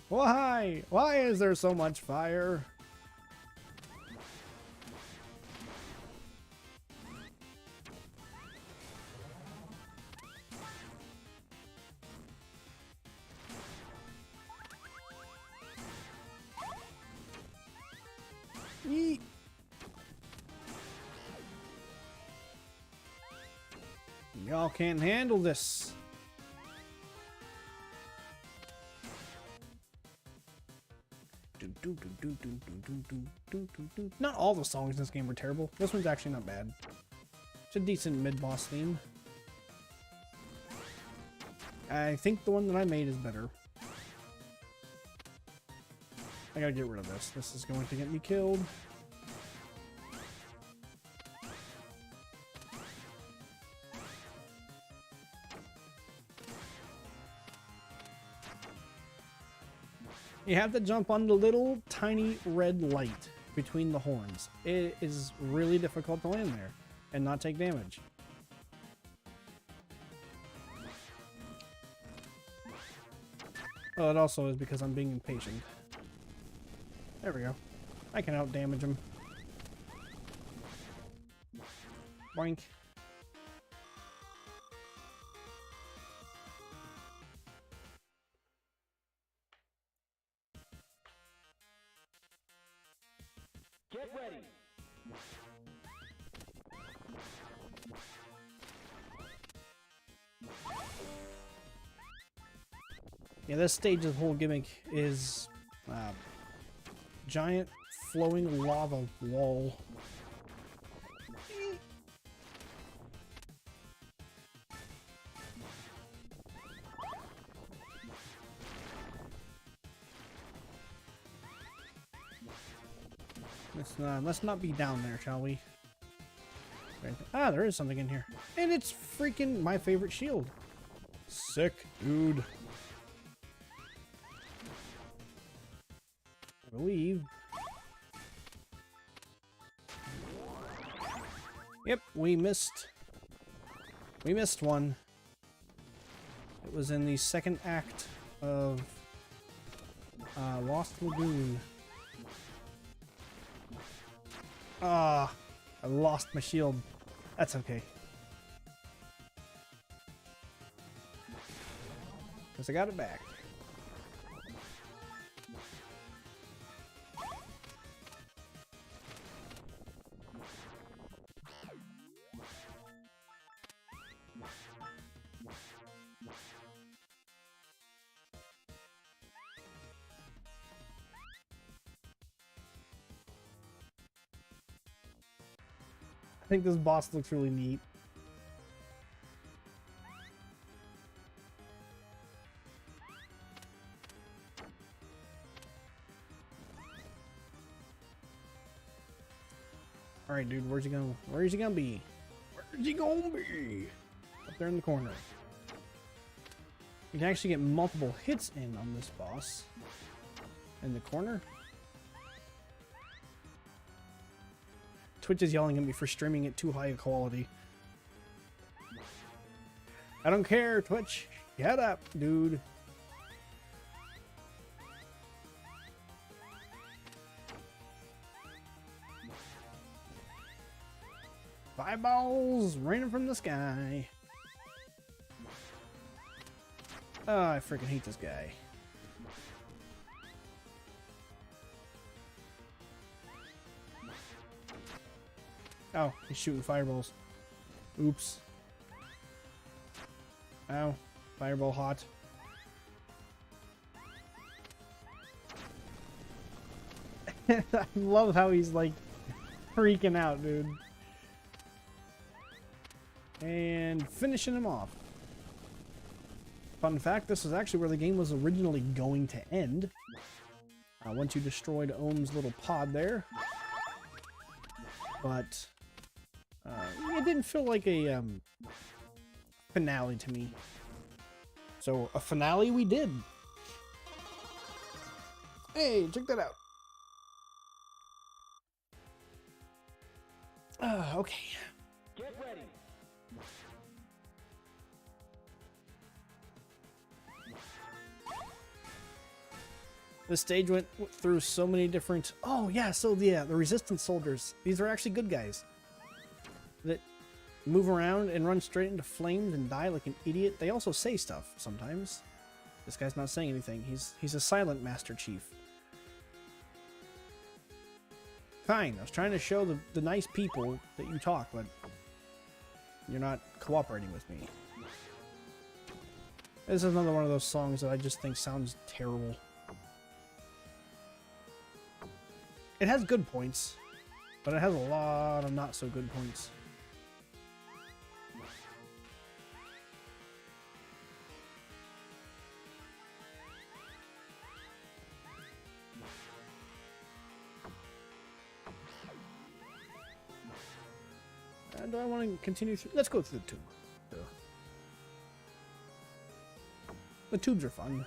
Why? Why is there so much fire? Yeet. Y'all can't handle this. Not all the songs in this game were terrible. This one's actually not bad. It's a decent mid-boss theme. I think the one that I made is better. I gotta get rid of this. This is going to get me killed. You have to jump on the little tiny red light between the horns. It is really difficult to land there and not take damage. Well, it also is because I'm being impatient. There we go. I can out-damage him. Boink. Get ready. Yeah, this stage's whole gimmick is giant flowing lava wall. Let's not be down there, shall we? Ah, there is something in here. And it's freaking my favorite shield. Sick, dude. I believe. Yep, we missed. We missed one. It was in the second act of Lost Lagoon. Ah, I lost my shield. That's okay. Because I got it back. think this boss looks really neat. All right, dude, where's he going? Where's he gonna be? Where's he gonna be? Up there in the corner. You can actually get multiple hits in on this boss. In the corner. Twitch is yelling at me for streaming at too high a quality. I don't care, Twitch. Get up, dude. Fireballs raining from the sky. Oh, I freaking hate this guy. Oh, he's shooting fireballs. Oops. Ow. Fireball hot. I love how he's like freaking out, dude. And finishing him off. Fun fact, this is actually where the game was originally going to end. Once you destroyed Ohm's little pod there. But it didn't feel like a finale to me. So a finale we did. Hey, check that out. Okay. Get ready. The stage went through so many different... Oh, yeah, so the resistance soldiers. These are actually good guys. That move around and run straight into flames and die like an idiot. They also say stuff sometimes. This guy's not saying anything. He's a silent Master Chief. Fine, I was trying to show the nice people that you talk, but you're not cooperating with me. This is another one of those songs that I just think sounds terrible. It has good points, but it has a lot of not so good points. Do I want to continue through? Let's go through the tube. The tubes are fun.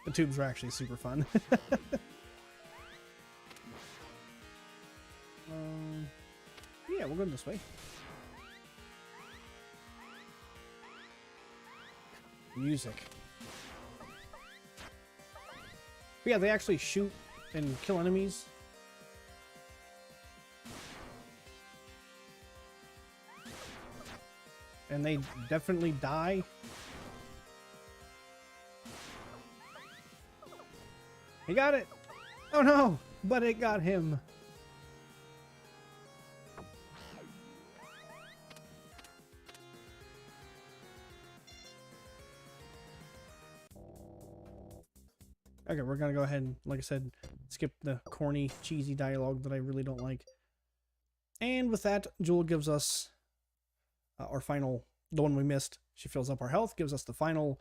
The tubes are actually super fun. Yeah, we're going this way. Music. But yeah, they actually shoot and kill enemies. And they definitely die. He got it! Oh no! But it got him. Okay, we're gonna go ahead and, like I said, skip the corny, cheesy dialogue that I really don't like. And with that, Jolt gives us our final, the one we missed. She fills up our health, gives us the final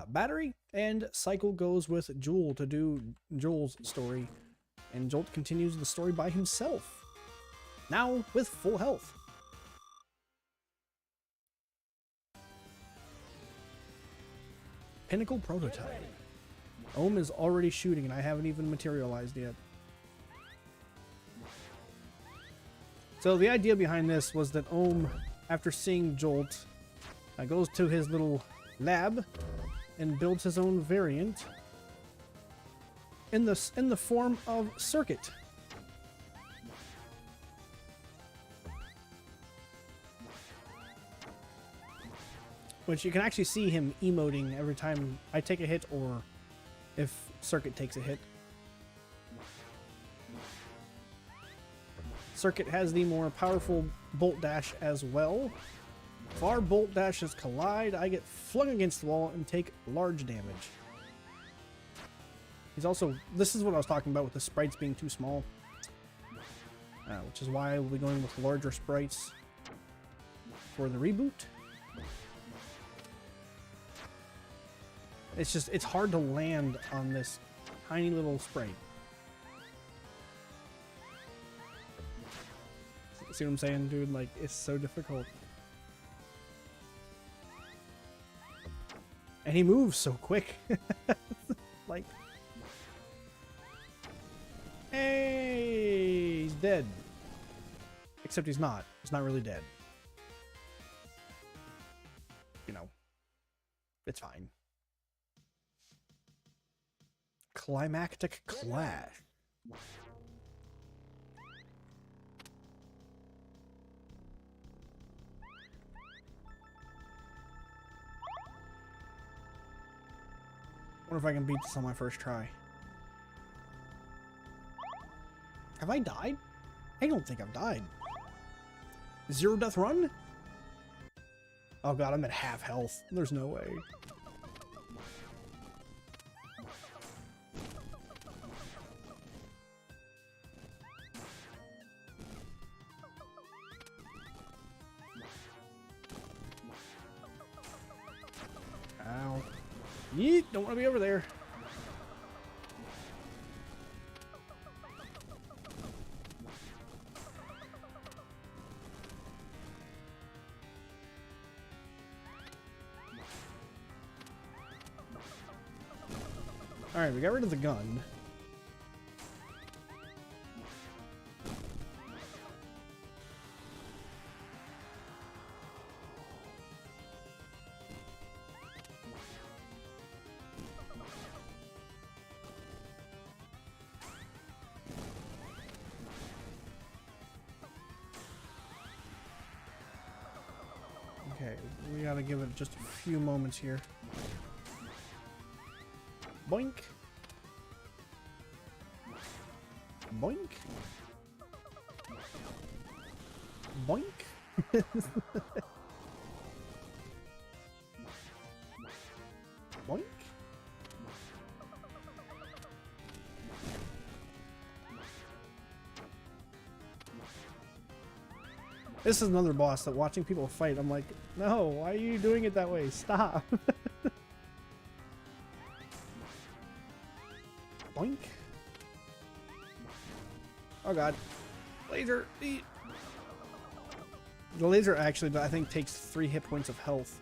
battery, and Cycle goes with Jolt to do Joel's story. And Jolt continues the story by himself, now with full health. Pinnacle prototype. Ohm is already shooting and I haven't even materialized yet. So the idea behind this was that Ohm, after seeing Jolt, goes to his little lab and builds his own variant in the form of Circuit. Which you can actually see him emoting every time I take a hit or if Circuit takes a hit. Circuit has the more powerful Bolt Dash as well. If our Bolt Dashes collide, I get flung against the wall and take large damage. He's also... This is what I was talking about with the sprites being too small. Which is why I will be going with larger sprites for the reboot. It's just... It's hard to land on this tiny little sprite. See what I'm saying, dude? Like, it's so difficult. And he moves so quick. Like... Hey, he's dead. Except he's not. He's not really dead. You know, it's fine. Climactic Clash. Wonder if I can beat this on my first try. Have I died? I don't think I've died. Zero death run? Oh god, I'm at half health. There's no way. Ow. Yeet, don't want to be over there. Alright, we got rid of the gun. Okay, we gotta give it just a few moments here. Boink. Boink. Boink. Boink. This is another boss that watching people fight, I'm like, no, why are you doing it that way? Stop. Boink. Oh god. Laser. Eat. The laser actually, I think, takes 3 hit points of health.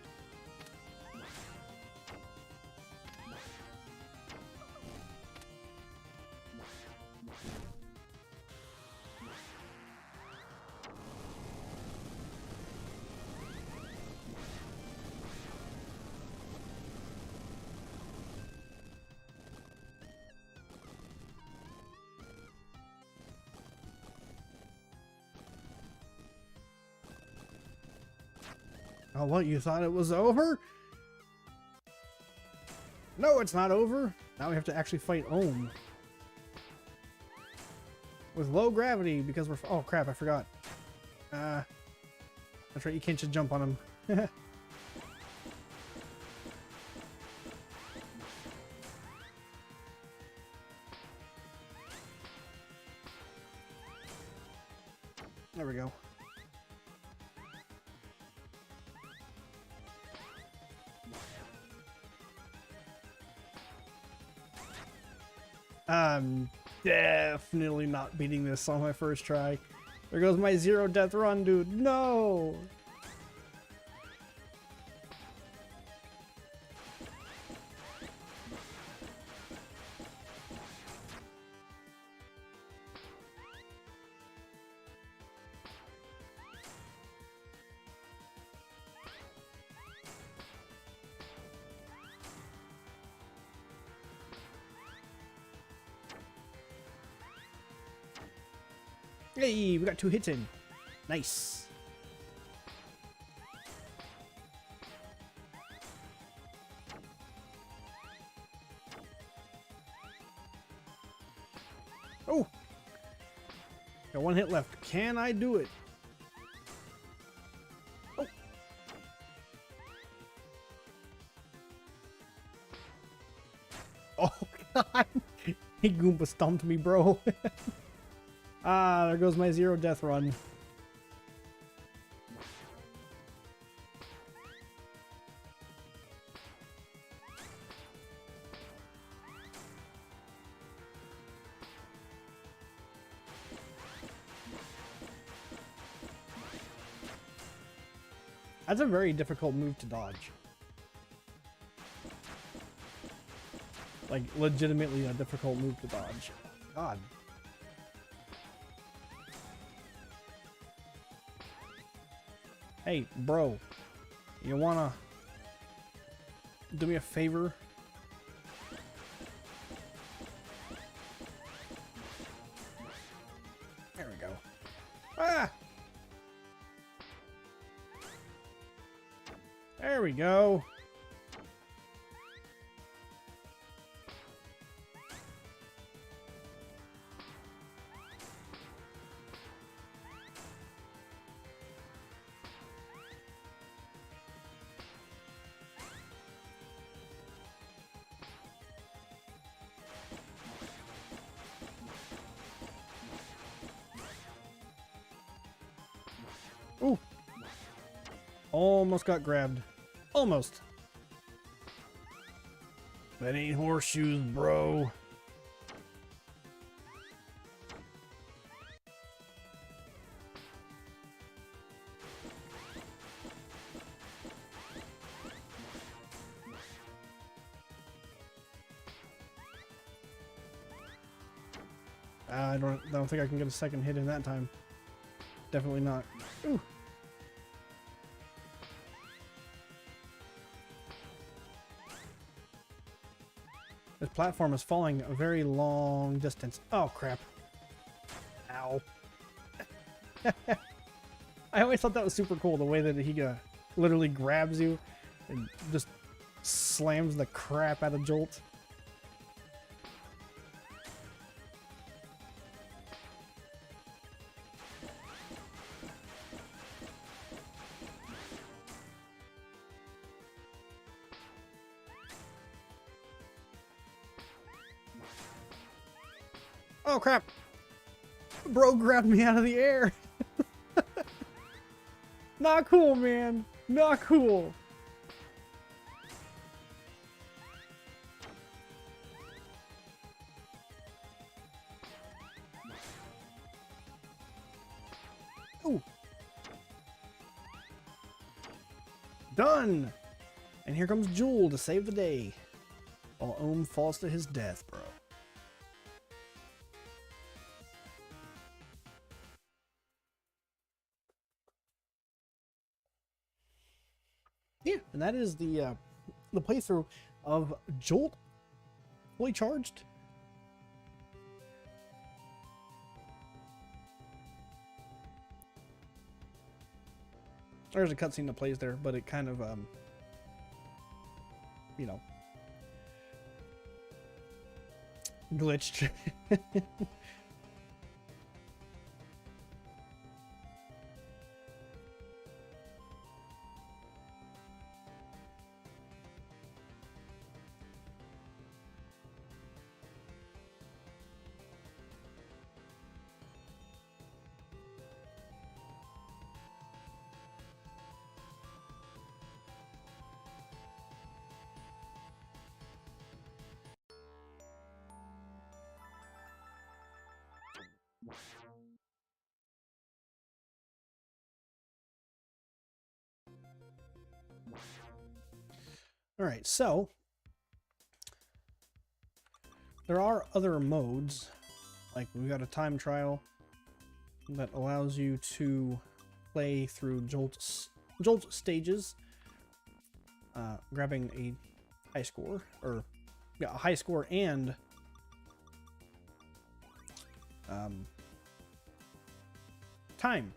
Oh, what? You thought it was over? No, it's not over. Now we have to actually fight Ohm. With low gravity, because we're... Oh, crap, I forgot. That's right, you can't just jump on him. There we go. I'm definitely not beating this on my first try. There goes my 0 death run, dude. No! Hey, we got 2 hits in. Nice. Oh! Got one hit left. Can I do it? Oh! Oh, God! He Goomba stomped me, bro. Ah, there goes my 0 death run. That's a very difficult move to dodge. Like, legitimately a difficult move to dodge. God. Hey, bro. You wanna do me a favor? There we go. Ah! There we go. Ooh. Almost got grabbed. Almost. That ain't horseshoes, bro. I don't think I can get a second hit in that time. Definitely not. Ooh. This platform is falling a very long distance. Oh, crap. Ow. I always thought that was super cool, the way that he literally grabs you and just slams the crap out of Jolt. Oh, crap. Bro grabbed me out of the air. Not cool, man. Not cool. Ooh. Done. And here comes Jewel to save the day. While Ohm falls to his death, bro. Yeah, and that is the playthrough of Jolt fully charged. There's a cutscene that plays there, but it kind of you know, glitched. All right, so there are other modes, like we've got a time trial that allows you to play through Jolt stages, grabbing a high score, or yeah, a high score and time,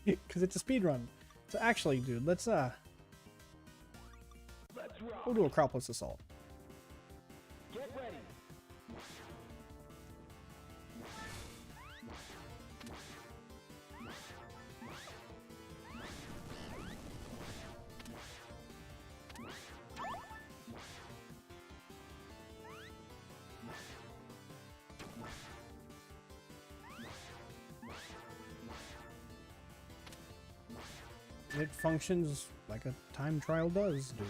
because it's a speed run. So actually, dude, let's we'll do a Acropolis Assault. Get ready. It functions like a time trial does, dude.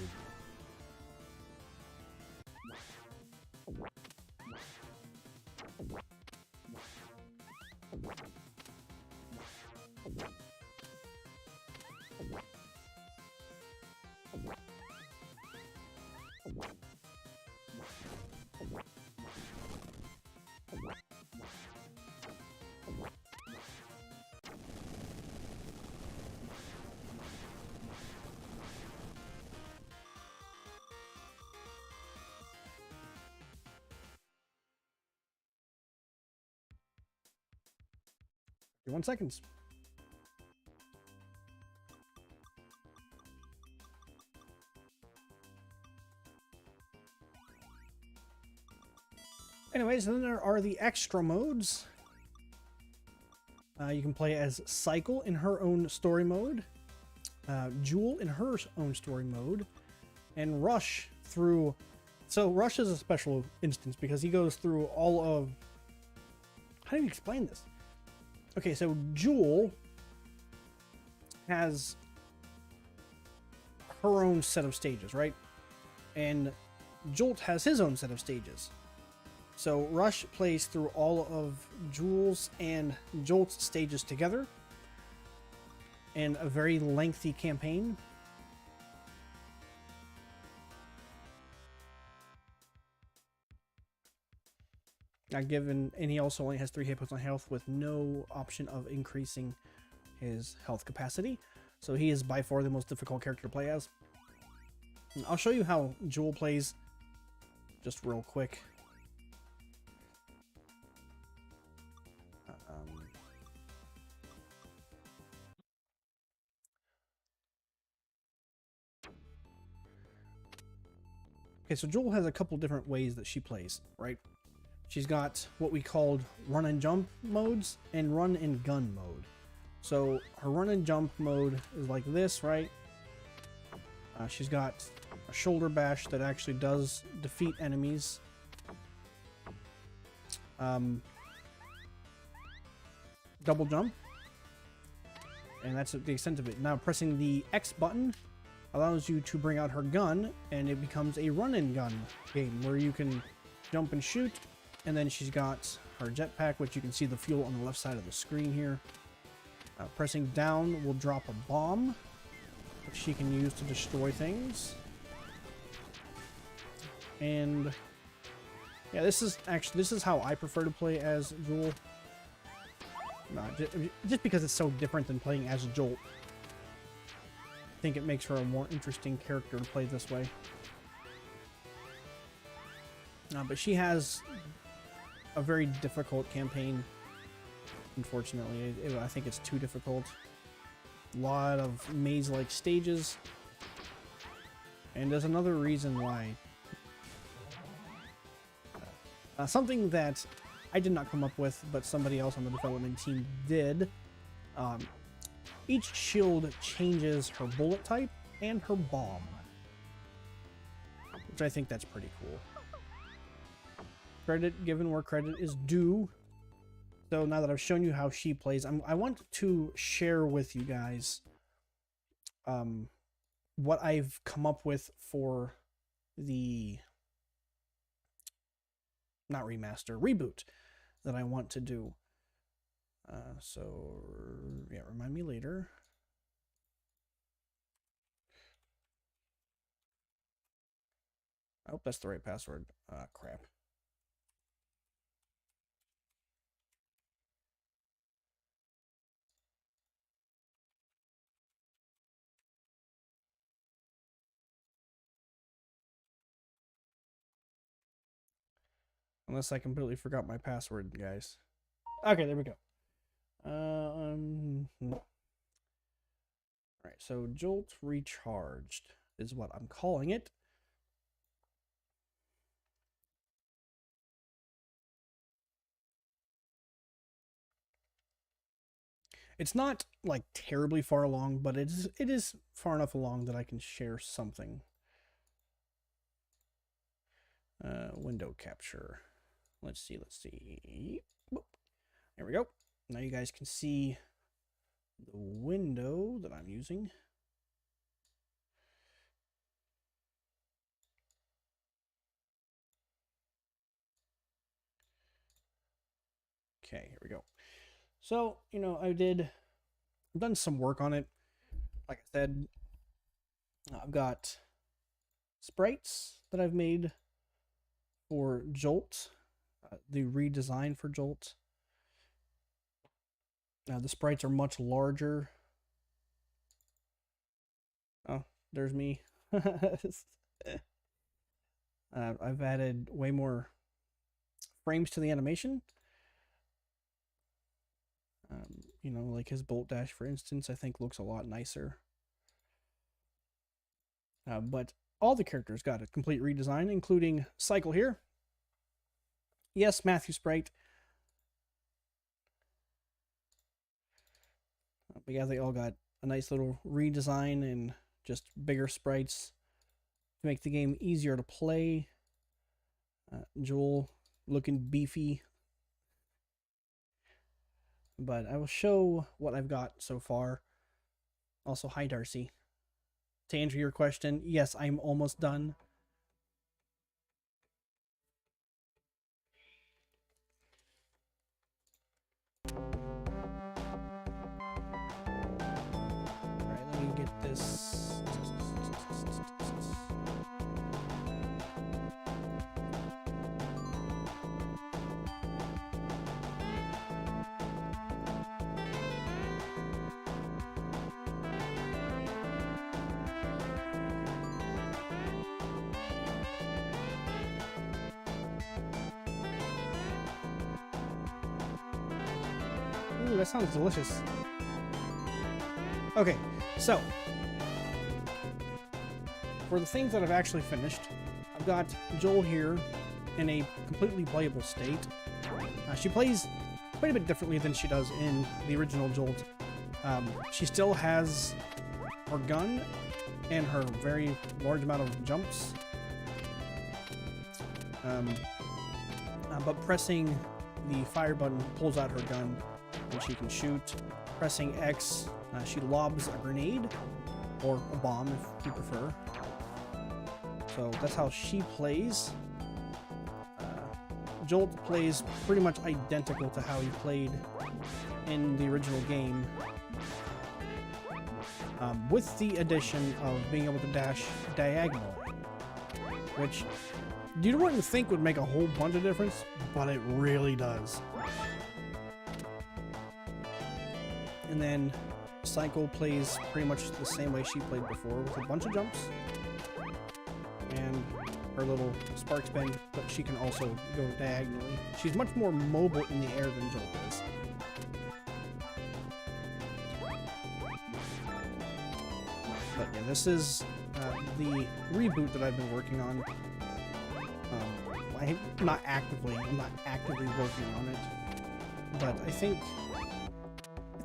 Give 1 seconds. Anyways, then there are the extra modes. You can play as Cycle in her own story mode, Jolt in her own story mode, and Rush through... So Rush is a special instance because he goes through all of... How do you explain this? Okay, so Jolt has her own set of stages, right? And Jolt has his own set of stages. So Rush plays through all of Jolt's and Jolt's stages together in a very lengthy campaign. And he also only has 3 hit points on health with no option of increasing his health capacity. So he is by far the most difficult character to play as. And I'll show you how Jolt plays just real quick. Okay, so Jolt has a couple different ways that she plays, right? She's got what we called run and jump modes and run and gun mode. So her run and jump mode is like this, right? She's got a shoulder bash that actually does defeat enemies. Double jump. And that's the extent of it. Now pressing the X button allows you to bring out her gun, and it becomes a run and gun game where you can jump and shoot. And then she's got her jetpack, which you can see the fuel on the left side of the screen here. Pressing down will drop a bomb, which she can use to destroy things. And yeah, this is how I prefer to play as Jolt. Just because it's so different than playing as Jolt. I think it makes her a more interesting character to play this way. But she has a very difficult campaign. Unfortunately, I think it's too difficult. A lot of maze-like stages. And there's another reason why. Something that I did not come up with, but somebody else on the development team did. Each shield changes her bullet type and her bomb, which I think that's pretty cool. Credit given where credit is due. So now that I've shown you how she plays, I want to share with you guys what I've come up with for the not remaster, reboot that I want to do. So yeah, remind me later. I hope that's the right password. Crap. Unless I completely forgot my password, guys. Okay, there we go. Alright, so Jolt Recharged is what I'm calling it. It's not like terribly far along, but it is far enough along that I can share something. Window capture. Let's see. Boop. There we go. Now you guys can see the window that I'm using. Okay, here we go. So, you know, I've done some work on it. Like I said, I've got sprites that I've made for Jolt, the redesign for Jolt. The sprites are much larger. Oh, there's me. I've added way more frames to the animation. You know, like his bolt dash, for instance, I think looks a lot nicer. But all the characters got a complete redesign, including Cycle here. Yes, Matthew Sprite. But yeah, they all got a nice little redesign and just bigger sprites to make the game easier to play. Joel looking beefy. But I will show what I've got so far. Also, hi Darcy. To answer your question, yes, I'm almost done. Alright, let me get this. Ooh, that sounds delicious. Okay, so for the things that I've actually finished, I've got Joel here in a completely playable state. She plays quite a bit differently than she does in the original Jolt. She still has her gun and her very large amount of jumps. But pressing the fire button pulls out her gun and she can shoot. Pressing X, she lobs a grenade or a bomb if you prefer. So that's how she plays. Jolt plays pretty much identical to how he played in the original game, with the addition of being able to dash diagonally, which you wouldn't think would make a whole bunch of difference, but it really does. And then Cycle plays pretty much the same way she played before, with a bunch of jumps and her little spark spin, but she can also go diagonally. She's much more mobile in the air than Jolt is. But yeah, this is the reboot that I've been working on. I'm not actively working on it, but I think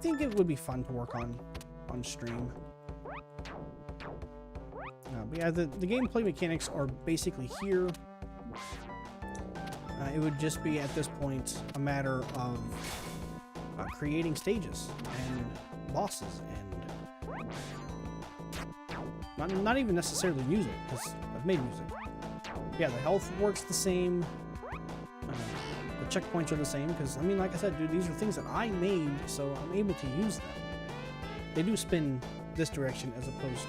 it would be fun to work on stream. But yeah, the gameplay mechanics are basically here. It would just be at this point a matter of creating stages and bosses and not even necessarily music, because I've made music. Yeah, the health works the same. The checkpoints are the same, because I mean, like I said, dude, these are things that I made, so I'm able to use them. They do spin this direction as opposed to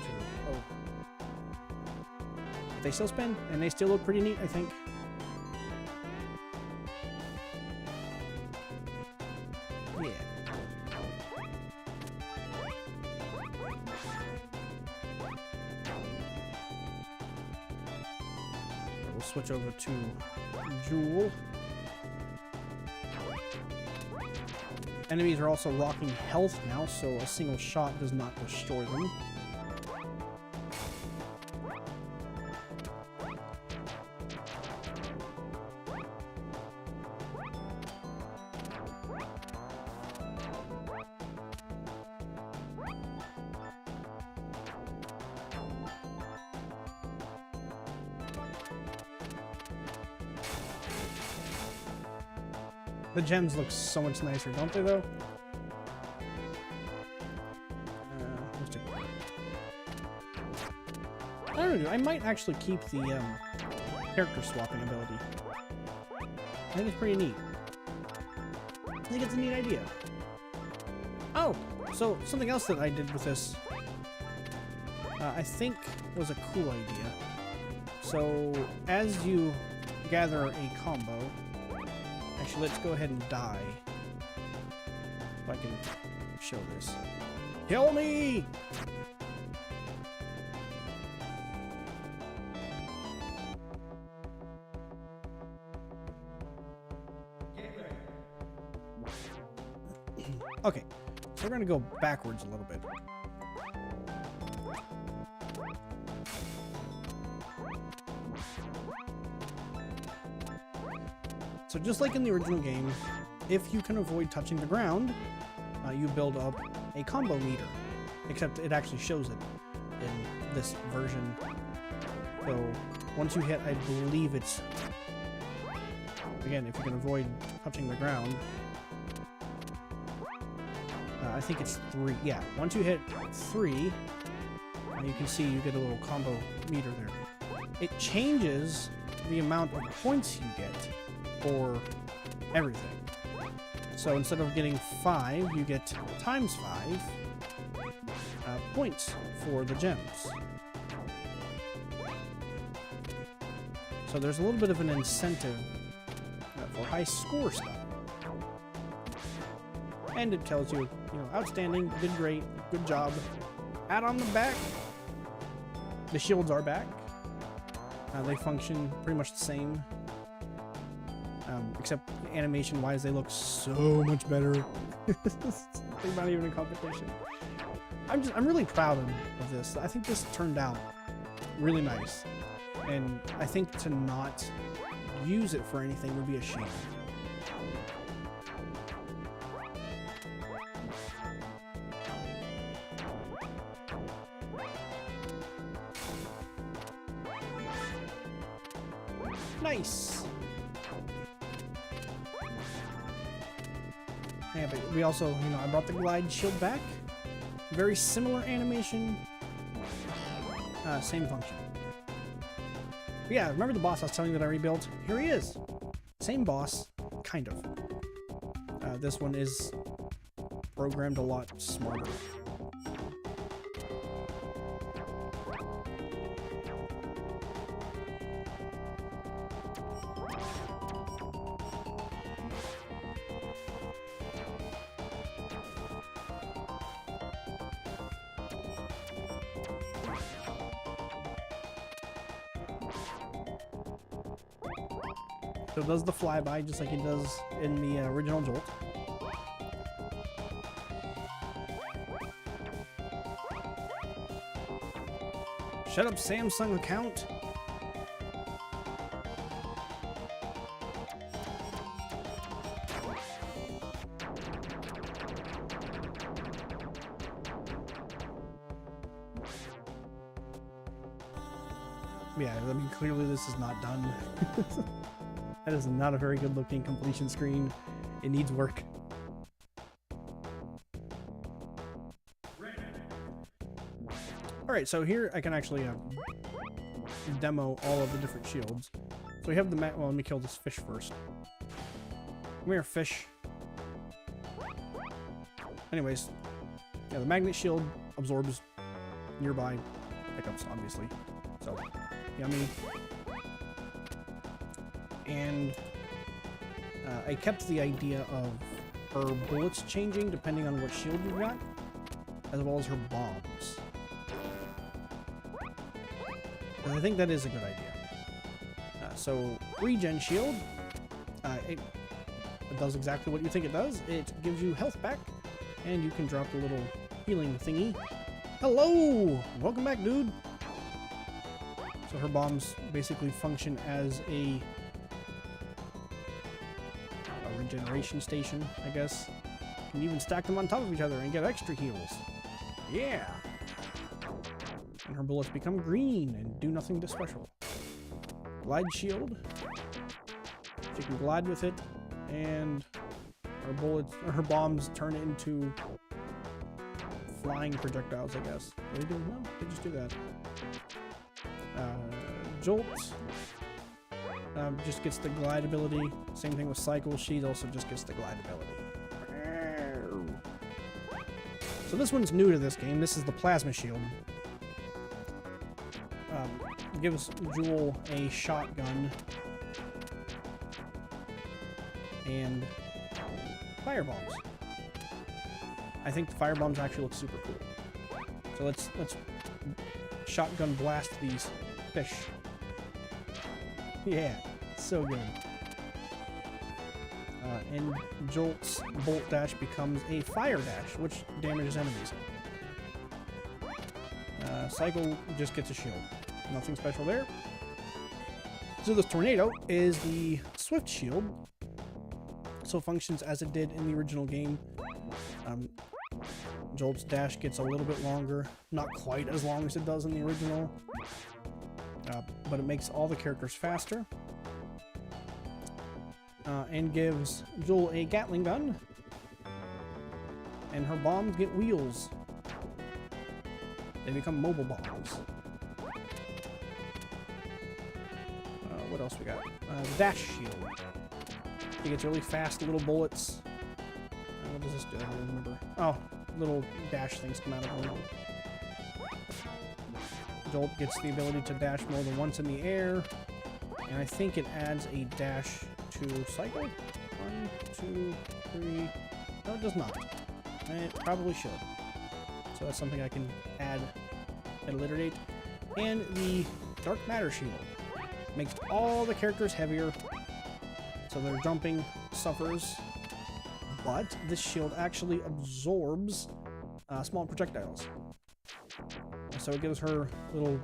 but they still spin, and they still look pretty neat, I think. Yeah. We'll switch over to Joel. Enemies are also rocking health now, so a single shot does not destroy them. The gems look so much nicer, don't they, though? I don't know, I might actually keep the character swapping ability. I think it's pretty neat. I think it's a neat idea. Oh, so something else that I did with this, I think was a cool idea. So as you gather a combo, actually let's go ahead and die. If I can show this. Kill me! Okay, so we're gonna go backwards a little bit. So just like in the original game, if you can avoid touching the ground, you build up a combo meter. Except it actually shows it in this version. So once you hit, I believe it's, again, if you can avoid touching the ground, I think it's 3. Yeah, once you hit 3, you can see you get a little combo meter there. It changes the amount of points you get for everything. So instead of getting 5, you get times 5 points for the gems. So there's a little bit of an incentive for high score stuff. And it tells you, you know, outstanding, did great, good job. Pat on the back. The shields are back. They function pretty much the same. Except animation-wise, they look so much better. They're not even in competition. I'm really proud of this. I think this turned out really nice. And I think to not use it for anything would be a shame. Nice. Yeah, but we also, you know, I brought the glide shield back. Very similar animation. Same function. But yeah, remember the boss I was telling you that I rebuilt? Here he is. Same boss, kind of. This one is programmed a lot smarter. So it does the flyby just like it does in the original Jolt. Shut up, Samsung account. Yeah, I mean, clearly this is not done. That is not a very good looking completion screen. It needs work. Alright, so here I can actually demo all of the different shields. So we have the well, let me kill this fish first. Come here, fish. Anyways, yeah, the magnet shield absorbs nearby pickups, obviously. So, yummy. And I kept the idea of her bullets changing depending on what shield you've got, as well as her bombs. And I think that is a good idea. So, regen shield, it does exactly what you think it does. It gives you health back, and you can drop a little healing thingy. Hello! Welcome back, dude! So her bombs basically function as a regeneration station, I guess. You can even stack them on top of each other and get extra heals. Yeah! And her bullets become green and do nothing to special. Glide shield. She can glide with it, and her bullets, or her bombs turn into flying projectiles, I guess. They do? No, they just do that. Jolt just gets the glide ability. Same thing with Cycle. She also just gets the glide ability. So this one's new to this game. This is the plasma shield. Gives Jolt a shotgun and fire bombs. I think the fire bombs actually look super cool. So let's shotgun blast these fish. Yeah, so good. And Jolt's bolt dash becomes a fire dash, which damages enemies. Cycle just gets a shield. Nothing special there. So this tornado is the swift shield. So functions as it did in the original game. Jolt's dash gets a little bit longer. Not quite as long as it does in the original. But it makes all the characters faster. And gives Jolt a Gatling gun. And her bombs get wheels. They become mobile bombs. What else we got? Dash shield. She gets really fast little bullets. What does this do? I don't remember. Oh, little dash things come out of her. Jolt gets the ability to dash more than once in the air. And I think it adds a dash to cycle. 1, 2, 3. No, it does not. It probably should. So that's something I can add at a later date. And the dark matter shield makes all the characters heavier, so their jumping suffers. But this shield actually absorbs small projectiles. So it gives her little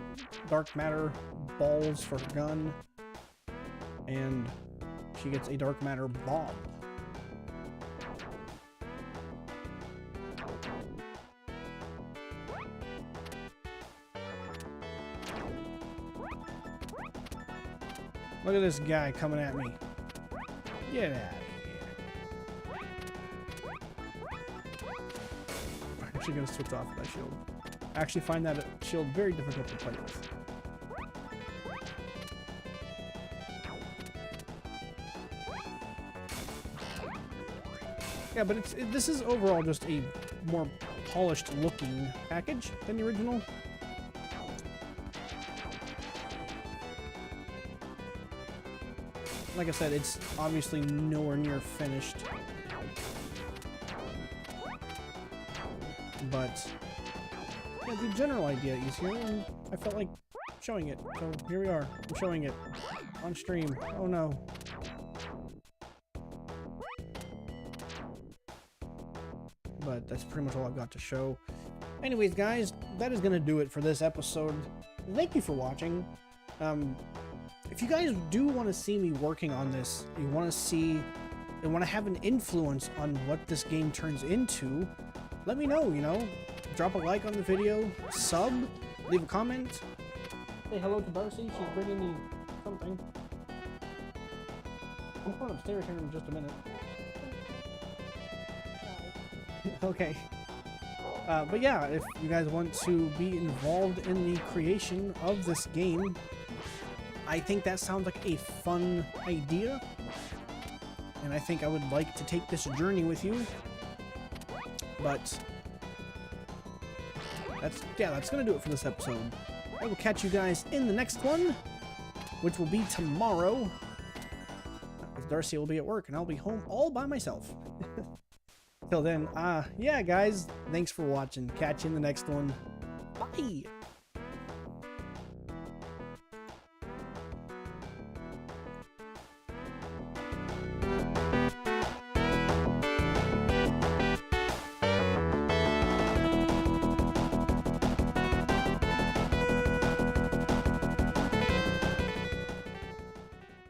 dark matter balls for her gun, and she gets a dark matter bomb. Look at this guy coming at me. Get out of here. I'm actually going to switch off that shield. I actually find that shield very difficult to play with. Yeah, but this is overall just a more polished looking package than the original. Like I said, it's obviously nowhere near finished. But yeah, the general idea is here, and I felt like showing it. So here we are. I'm showing it on stream. Oh no. But that's pretty much all I've got to show. Anyways, guys, that is going to do it for this episode. Thank you for watching. If you guys do want to see me working on this, you want to have an influence on what this game turns into, let me know, you know. Drop a like on the video, sub, leave a comment. Say hello to Darcy, she's bringing me something. I'm going upstairs here in just a minute. Okay. But yeah, if you guys want to be involved in the creation of this game, I think that sounds like a fun idea, and I think I would like to take this journey with you. But that's gonna do it for this episode. I will catch you guys in the next one, which will be tomorrow, because Darcy will be at work and I'll be home all by myself. Till then, yeah guys, thanks for watching. Catch you in the next one. Bye!